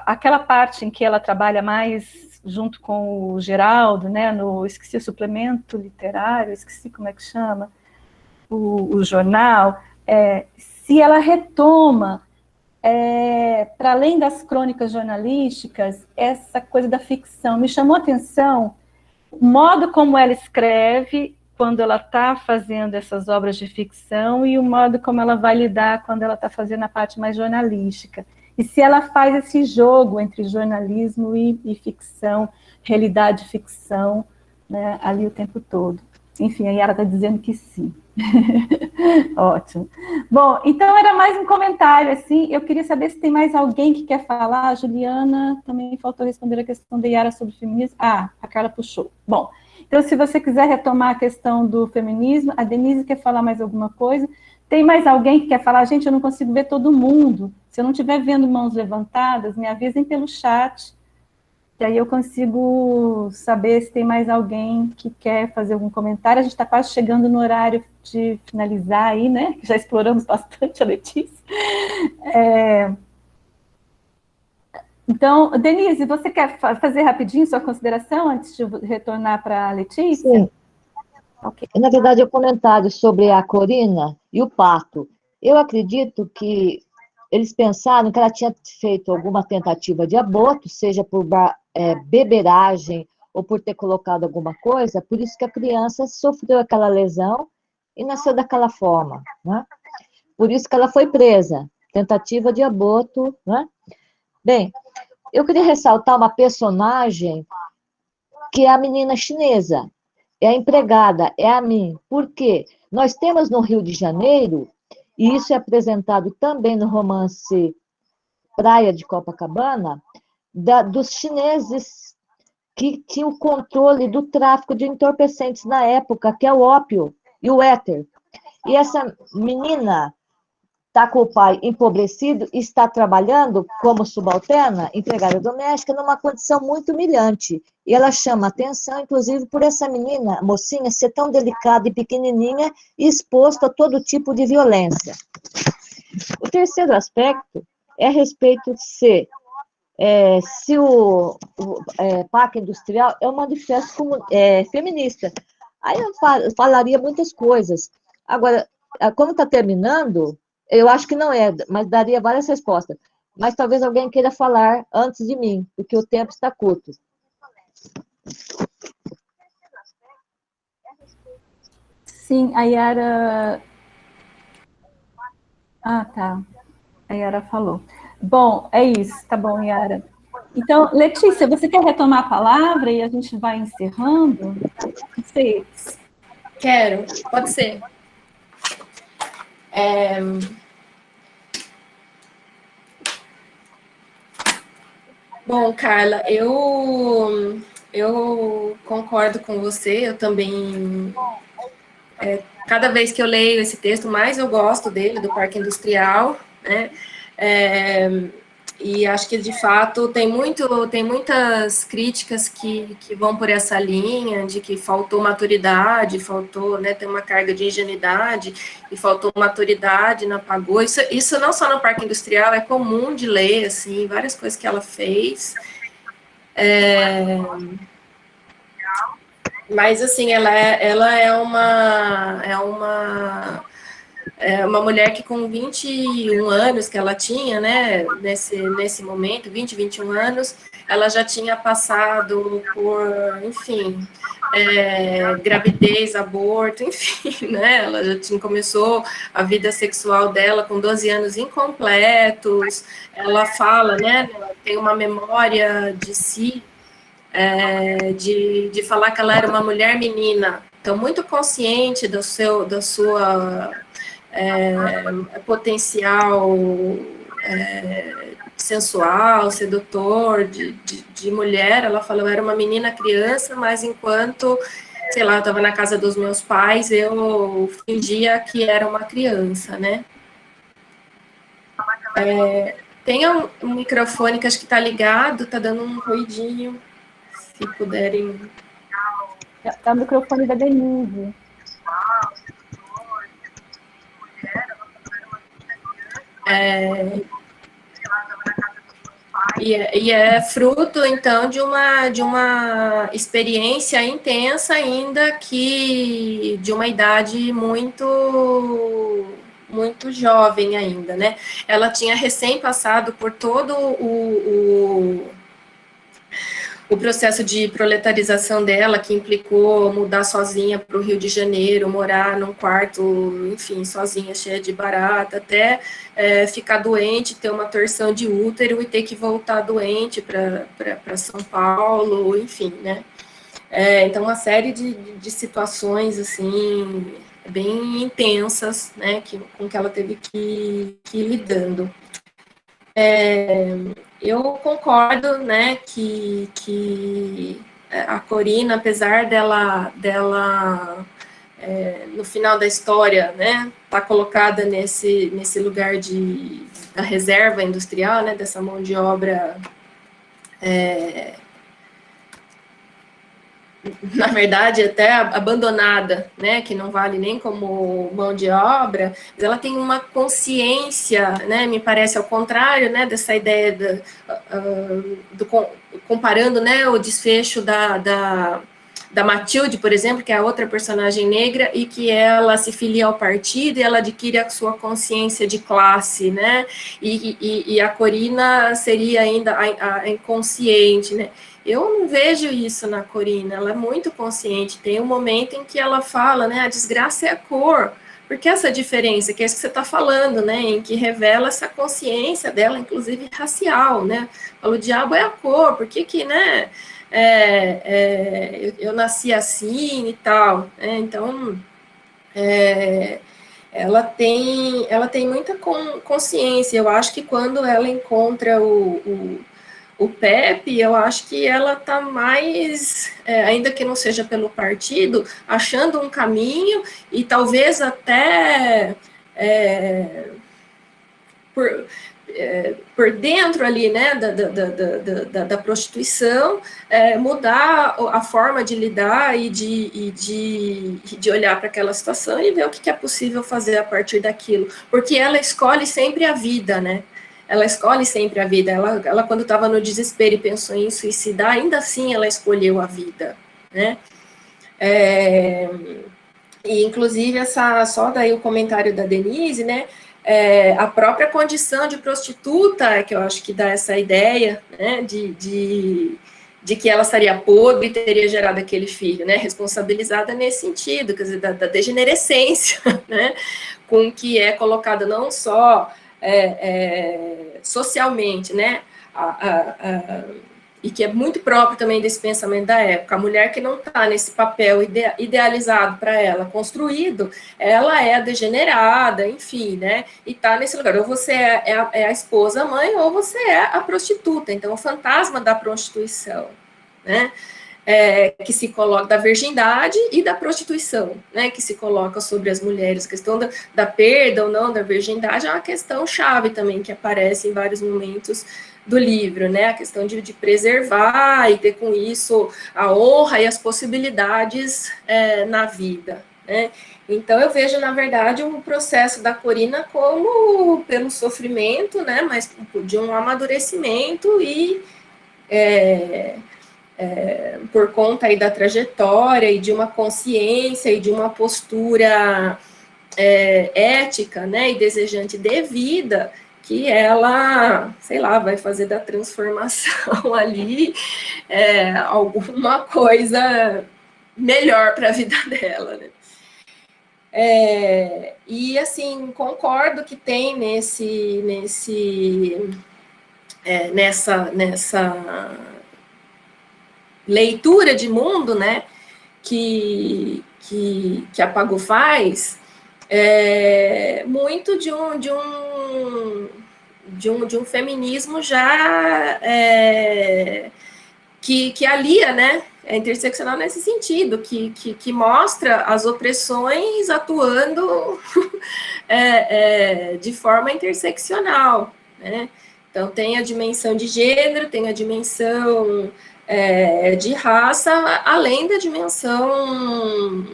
aquela parte em que ela trabalha mais junto com o Geraldo, né, esqueci o suplemento literário, esqueci como é que chama, o jornal, se ela retoma, para além das crônicas jornalísticas, essa coisa da ficção. Me chamou a atenção o modo como ela escreve quando ela está fazendo essas obras de ficção e o modo como ela vai lidar quando ela está fazendo a parte mais jornalística. E se ela faz esse jogo entre jornalismo e ficção, realidade e ficção, né, ali o tempo todo. Enfim, a Yara está dizendo que sim. Ótimo. Bom, então era mais um comentário, assim, eu queria saber se tem mais alguém que quer falar. A Juliana também faltou responder a questão da Yara sobre feminismo. A Carla puxou. Bom, então se você quiser retomar a questão do feminismo, a Denise quer falar mais alguma coisa. Tem mais alguém que quer falar? Gente, eu não consigo ver todo mundo. Se eu não estiver vendo mãos levantadas, me avisem pelo chat, e aí eu consigo saber se tem mais alguém que quer fazer algum comentário. A gente está quase chegando no horário de finalizar aí, né? Já exploramos bastante a Letícia. Então, Denise, você quer fazer rapidinho sua consideração antes de retornar para a Letícia? Sim. Okay. Na verdade, o comentário sobre a Corina e o Pato. Eu acredito que eles pensaram que ela tinha feito alguma tentativa de aborto, seja por beberagem ou por ter colocado alguma coisa, por isso que a criança sofreu aquela lesão e nasceu daquela forma, né? Por isso que ela foi presa, tentativa de aborto, né? Bem, eu queria ressaltar uma personagem que é a menina chinesa, é a empregada, é a Min. Por quê? Nós temos no Rio de Janeiro, e isso é apresentado também no romance Praia de Copacabana, dos chineses que tinham o controle do tráfico de entorpecentes na época, que é o ópio e o éter. E essa menina está com o pai empobrecido e está trabalhando como subalterna, empregada doméstica, numa condição muito humilhante. E ela chama atenção, inclusive, por essa menina, mocinha, ser tão delicada e pequenininha e exposta a todo tipo de violência. O terceiro aspecto é a respeito de se o Parque Industrial é um manifesto feminista. Aí eu falaria muitas coisas. Agora, como está terminando, eu acho que não é, mas daria várias respostas. Mas talvez alguém queira falar antes de mim, porque o tempo está curto. Sim, a Yara... tá. A Yara falou. Bom, é isso. Tá bom, Yara. Então, Letícia, você quer retomar a palavra e a gente vai encerrando? Não sei. Quero, pode ser. Bom, Carla, eu concordo com você, eu também, cada vez que eu leio esse texto, mais eu gosto dele, do Parque Industrial, né, e acho que, de fato, tem muitas críticas que vão por essa linha, de que faltou maturidade, faltou, né, ter uma carga de ingenuidade, e faltou maturidade na Pagu. Isso não só no Parque Industrial, é comum de ler, assim, várias coisas que ela fez. Mas, assim, ela é uma uma mulher que com 21 anos que ela tinha, né, nesse momento, 20, 21 anos, ela já tinha passado por, enfim, gravidez, aborto, enfim, né, ela já começou a vida sexual dela com 12 anos incompletos, ela fala, né, ela tem uma memória de si, de falar que ela era uma mulher menina, então muito consciente da sua potencial sensual, sedutor, de mulher. Ela falou, eu era uma menina criança, mas enquanto, sei lá, eu estava na casa dos meus pais, eu fingia que era uma criança, né? Tem um microfone que acho que está ligado, está dando um ruidinho, se puderem... É o microfone da Denise. E é fruto, então, de uma experiência intensa ainda, que de uma idade muito jovem ainda, né? Ela tinha recém passado por todo o processo de proletarização dela, que implicou mudar sozinha para o Rio de Janeiro, morar num quarto, enfim, sozinha, cheia de barata, até ficar doente, ter uma torção de útero e ter que voltar doente para São Paulo, enfim, né? Então, uma série de situações, assim, bem intensas, né, com que ela teve que ir lidando. Eu concordo, né, que a Corina, apesar dela no final da história, né, tá colocada nesse lugar da reserva industrial, né, dessa mão de obra, na verdade, até abandonada, né, que não vale nem como mão de obra, mas ela tem uma consciência, né, me parece ao contrário, né, dessa ideia comparando, né, o desfecho da Matilde, por exemplo, que é a outra personagem negra, e que ela se filia ao partido e ela adquire a sua consciência de classe, né, e a Corina seria ainda a inconsciente, né. Eu não vejo isso na Corina, ela é muito consciente, tem um momento em que ela fala, né, a desgraça é a cor, porque essa diferença, que é isso que você está falando, né, em que revela essa consciência dela, inclusive racial, né, fala, o diabo é a cor, por que né, eu nasci assim e tal, né, então, ela tem muita consciência, eu acho que quando ela encontra o Pepe, eu acho que ela está mais, ainda que não seja pelo partido, achando um caminho e talvez até por dentro ali, né, da prostituição, mudar a forma de lidar e de olhar para aquela situação e ver o que é possível fazer a partir daquilo, porque ela escolhe sempre a vida, né? Ela escolhe sempre a vida. Ela quando estava no desespero e pensou em suicidar, ainda assim ela escolheu a vida, né? E inclusive só daí o comentário da Denise, né? A própria condição de prostituta, que eu acho que dá essa ideia, né? De que ela estaria podre e teria gerado aquele filho, né? Responsabilizada nesse sentido, quer dizer, da degenerescência, né? Com que é colocada não só socialmente, né, e que é muito próprio também desse pensamento da época, a mulher que não está nesse papel idealizado para ela, construído, ela é a degenerada, enfim, né, e está nesse lugar, ou você é a esposa, a mãe, ou você é a prostituta, então o fantasma da prostituição, né, que se coloca da virgindade e da prostituição, né, que se coloca sobre as mulheres. A questão da perda ou não da virgindade é uma questão chave também, que aparece em vários momentos do livro, né, a questão de preservar e ter com isso a honra e as possibilidades na vida, né. Então, eu vejo, na verdade, o processo da Corina como pelo sofrimento, né, mas de um amadurecimento e por conta aí da trajetória e de uma consciência e de uma postura ética, né, e desejante de vida, que ela, sei lá, vai fazer da transformação ali alguma coisa melhor para a vida dela, né? E assim, concordo que tem nessa leitura de mundo, né, que a Pagu faz, muito de um feminismo já que alia, né, é interseccional nesse sentido, que mostra as opressões atuando de forma interseccional, né? Então, tem a dimensão de gênero, tem a dimensão de raça, além da dimensão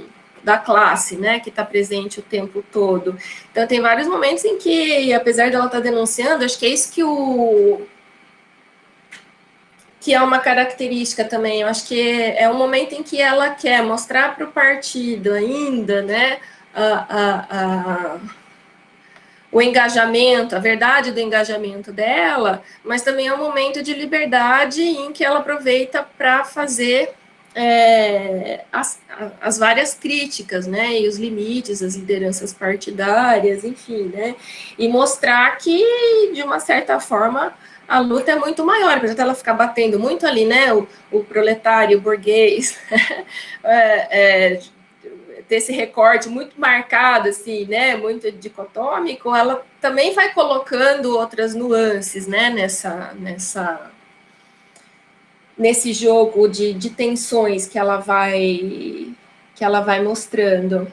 da classe, né, que está presente o tempo todo. Então, tem vários momentos em que, apesar dela estar denunciando, acho que é isso que é uma característica também, eu acho que é um momento em que ela quer mostrar para o partido ainda, né, o engajamento, a verdade do engajamento dela, mas também é um momento de liberdade em que ela aproveita para fazer as várias críticas, né, e os limites, as lideranças partidárias, enfim, né, e mostrar que, de uma certa forma, a luta é muito maior, apesar dela ficar batendo muito ali, né, o proletário, o burguês, ter esse recorte muito marcado, assim, né, muito dicotômico, ela também vai colocando outras nuances, né, nesse jogo de tensões que ela vai mostrando.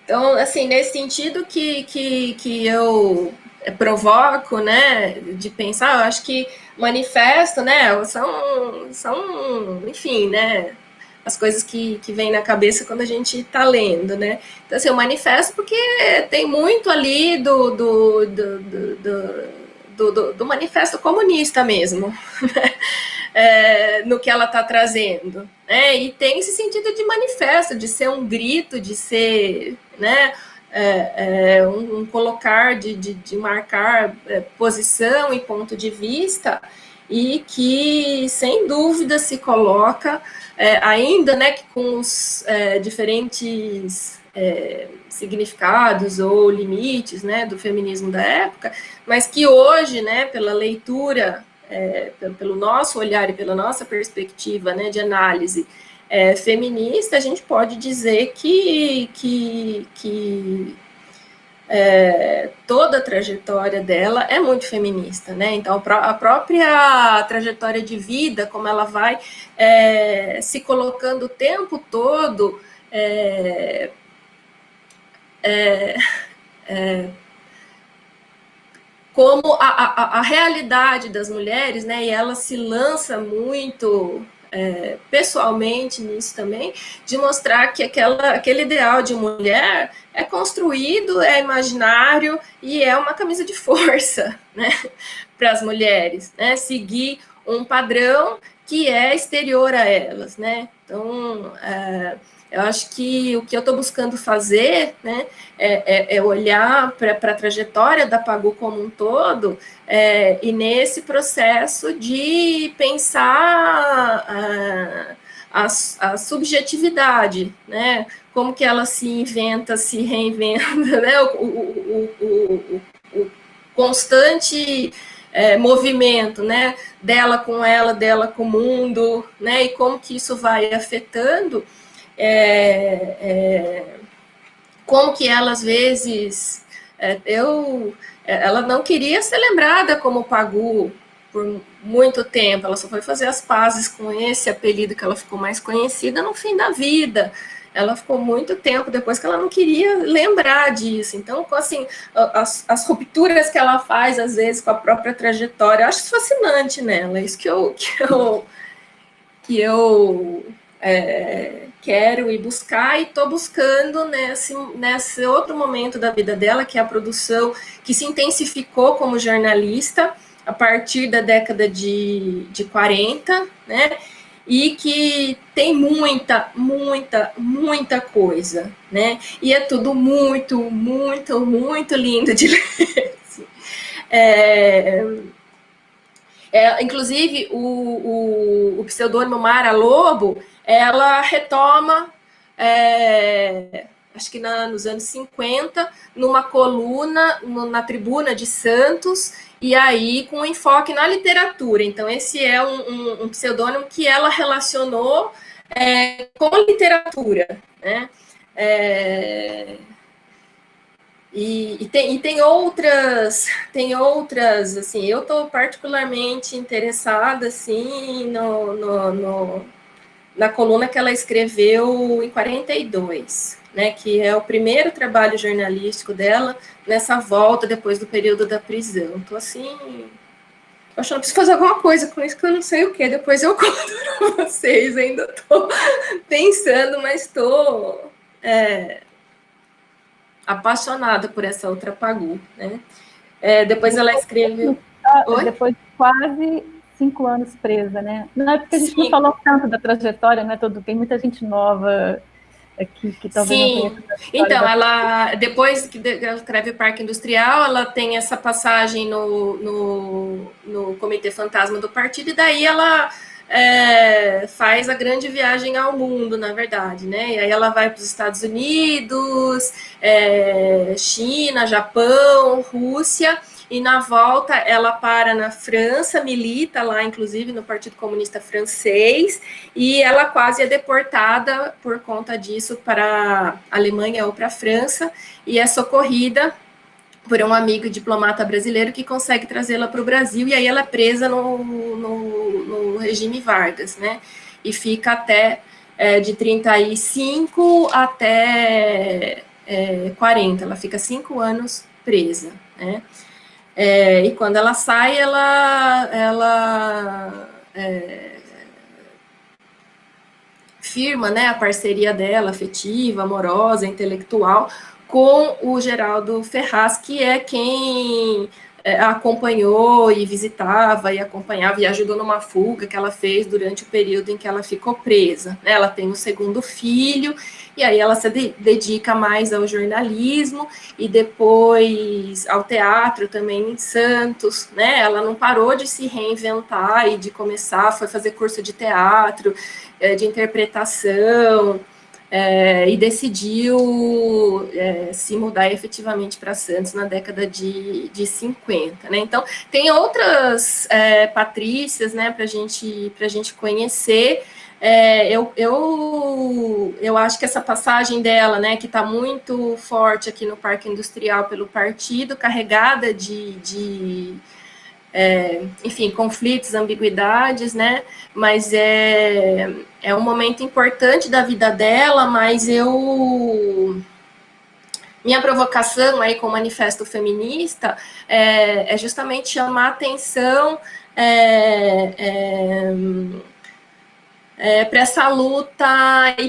Então, assim, nesse sentido que eu provoco, né, de pensar, eu acho que manifesto, né, são enfim, né, as coisas que vêm na cabeça quando a gente está lendo, né. Então, assim, eu manifesto porque tem muito ali do manifesto comunista mesmo, no que ela está trazendo, né? E tem esse sentido de manifesto, de ser um grito, de ser, né, um colocar, de marcar posição e ponto de vista, e que, sem dúvida, se coloca, ainda, né, que com os diferentes significados ou limites, né, do feminismo da época, mas que hoje, né, pela leitura, pelo nosso olhar e pela nossa perspectiva, né, de análise feminista, a gente pode dizer que toda a trajetória dela é muito feminista, né? Então, a própria trajetória de vida, como ela vai se colocando o tempo todo como a realidade das mulheres, né, e ela se lança muito pessoalmente nisso também, de mostrar que aquele ideal de mulher é construído, é imaginário e é uma camisa de força, né, para as mulheres, né, seguir um padrão que é exterior a elas, né. Então, eu acho que o que eu estou buscando fazer, né, é olhar para a trajetória da Pagu como um todo, e nesse processo de pensar a subjetividade, né, como que ela se inventa, se reinventa, né, o constante movimento, né, dela com ela, dela com o mundo, né, e como que isso vai afetando, como que ela, às vezes, ela não queria ser lembrada como Pagu por muito tempo, ela só foi fazer as pazes com esse apelido que ela ficou mais conhecida no fim da vida. Ela ficou muito tempo depois que ela não queria lembrar disso. Então, assim, as rupturas que ela faz, às vezes, com a própria trajetória, eu acho isso fascinante nela. É isso que eu quero ir buscar, e estou buscando nesse outro momento da vida dela, que é a produção, que se intensificou como jornalista, a partir da década de 40, né? E que tem muita coisa, né? E é tudo muito lindo de ler. Inclusive, o pseudônimo Mara Lobo, ela retoma, acho que nos anos 50, numa coluna na Tribuna de Santos, e aí com enfoque na literatura. Então, esse é um pseudônimo que ela relacionou com literatura, né? E tem outras, assim, eu estou particularmente interessada, assim, na coluna que ela escreveu em 42, né, que é o primeiro trabalho jornalístico dela nessa volta depois do período da prisão. Estou, assim, achando que preciso fazer alguma coisa com isso, que eu não sei o que, depois eu conto para vocês, ainda estou pensando, mas estou... apaixonada por essa outra Pagu, né? Depois ela escreveu... Depois de quase 5 anos presa, né? Não é porque a gente não falou tanto da trajetória, né? Tem muita gente nova aqui que talvez não conheça. Então, ela, depois que ela escreve o Parque Industrial, ela tem essa passagem no Comitê Fantasma do Partido, e daí ela faz a grande viagem ao mundo, na verdade, né? E aí ela vai para os Estados Unidos, China, Japão, Rússia, e na volta ela para na França, milita lá, inclusive, no Partido Comunista Francês, e ela quase é deportada por conta disso para a Alemanha ou para a França, e é socorrida por um amigo diplomata brasileiro que consegue trazê-la para o Brasil, e aí ela é presa no regime Vargas, né? E fica até de 35 até 40, ela fica 5 anos presa, né? E quando ela sai, ela firma, né, a parceria dela, afetiva, amorosa, intelectual, com o Geraldo Ferraz, que é quem acompanhou e visitava e acompanhava e ajudou numa fuga que ela fez durante o período em que ela ficou presa. Ela tem o segundo filho, e aí ela se dedica mais ao jornalismo e depois ao teatro também em Santos, né? Ela não parou de se reinventar e de começar, foi fazer curso de teatro, de interpretação, e decidiu se mudar efetivamente para Santos na década de 50, né? Então, tem outras Patrícias, né, para a gente conhecer. Eu acho que essa passagem dela, né, que está muito forte aqui no Parque Industrial pelo partido, carregada enfim, conflitos, ambiguidades, né? Mas é um momento importante da vida dela, mas minha provocação aí com o Manifesto Feminista é justamente chamar a atenção para essa luta e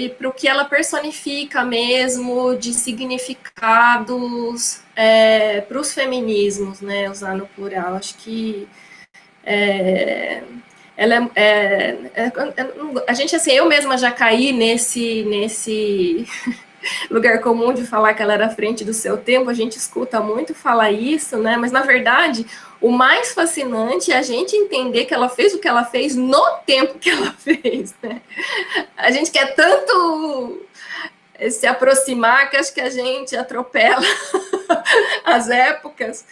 para o que ela personifica mesmo de significados para os feminismos, né, usar no plural. Acho que ela a gente, assim, eu mesma já caí nesse lugar comum de falar que ela era à frente do seu tempo, a gente escuta muito falar isso, né? Mas, na verdade, o mais fascinante é a gente entender que ela fez o que ela fez no tempo que ela fez, né? A gente quer tanto se aproximar que acho que a gente atropela as épocas,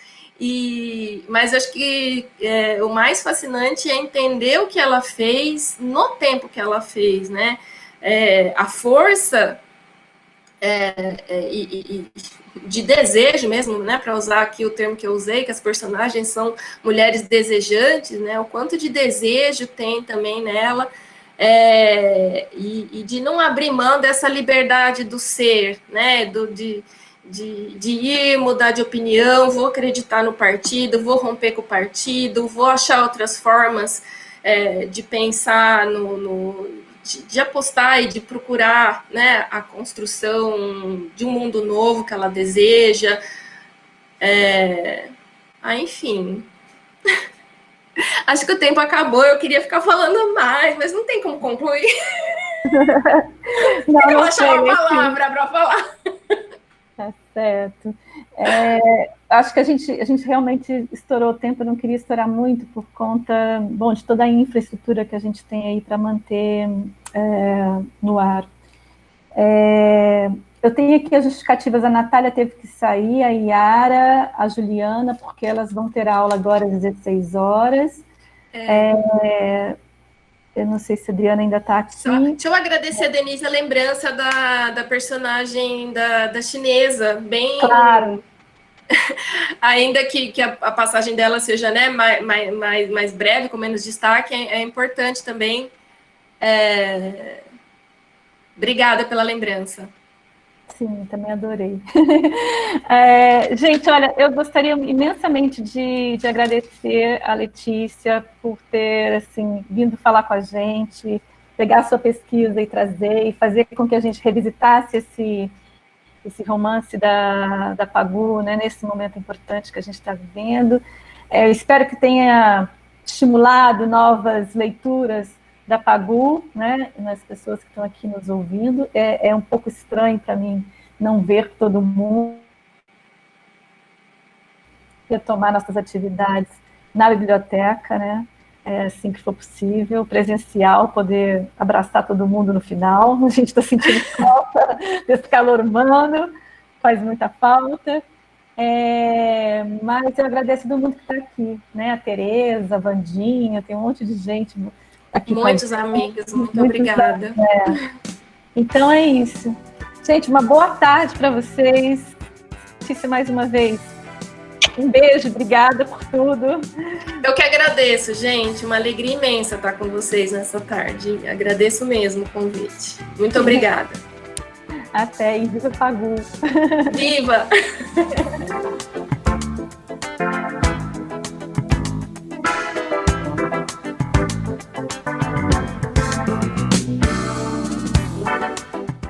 mas acho que o mais fascinante é entender o que ela fez no tempo que ela fez, né? A força de desejo mesmo, né, para usar aqui o termo que eu usei, que as personagens são mulheres desejantes, né, o quanto de desejo tem também nela, e de não abrir mão dessa liberdade do ser, né, de ir mudar de opinião, vou acreditar no partido, vou romper com o partido, vou achar outras formas de pensar de apostar e de procurar, né, a construção de um mundo novo que ela deseja. Enfim, Acho que o tempo acabou, eu queria ficar falando mais, mas não tem como concluir. Não, Eu não achar uma sei, palavra para falar. tá certo. Acho que a gente realmente estourou o tempo, eu não queria estourar muito por conta, bom, de toda a infraestrutura que a gente tem aí para manter no ar. Eu tenho aqui as justificativas, a Natália teve que sair, a Yara, a Juliana, porque elas vão ter aula agora às 16 horas. Eu não sei se a Adriana ainda está aqui. Deixa eu agradecer a Denise a lembrança da personagem da chinesa, bem... Claro. Ainda que a passagem dela seja, né, mais breve, com menos destaque, é importante também. Obrigada pela lembrança. Sim, também adorei. Gente, olha, eu gostaria imensamente de agradecer a Letícia por ter, assim, vindo falar com a gente, pegar a sua pesquisa e trazer, e fazer com que a gente revisitasse esse romance da Pagu, né, nesse momento importante que a gente está vivendo. Espero que tenha estimulado novas leituras da Pagu, né, nas pessoas que estão aqui nos ouvindo. É um pouco estranho para mim não ver todo mundo retomar nossas atividades na biblioteca, né, assim que for possível, presencial, poder abraçar todo mundo no final. A gente está sentindo falta desse calor humano, faz muita falta. Mas eu agradeço todo mundo que está aqui, né, a Tereza, a Vandinha, tem um monte de gente aqui. Muitos amigos, muito obrigada. Então é isso. Gente, uma boa tarde para vocês. Letícia, mais uma vez, um beijo, obrigada por tudo. Eu que agradeço, gente, uma alegria imensa estar com vocês nessa tarde. Agradeço mesmo o convite. Muito obrigada. Até, e viva Pagu. Viva!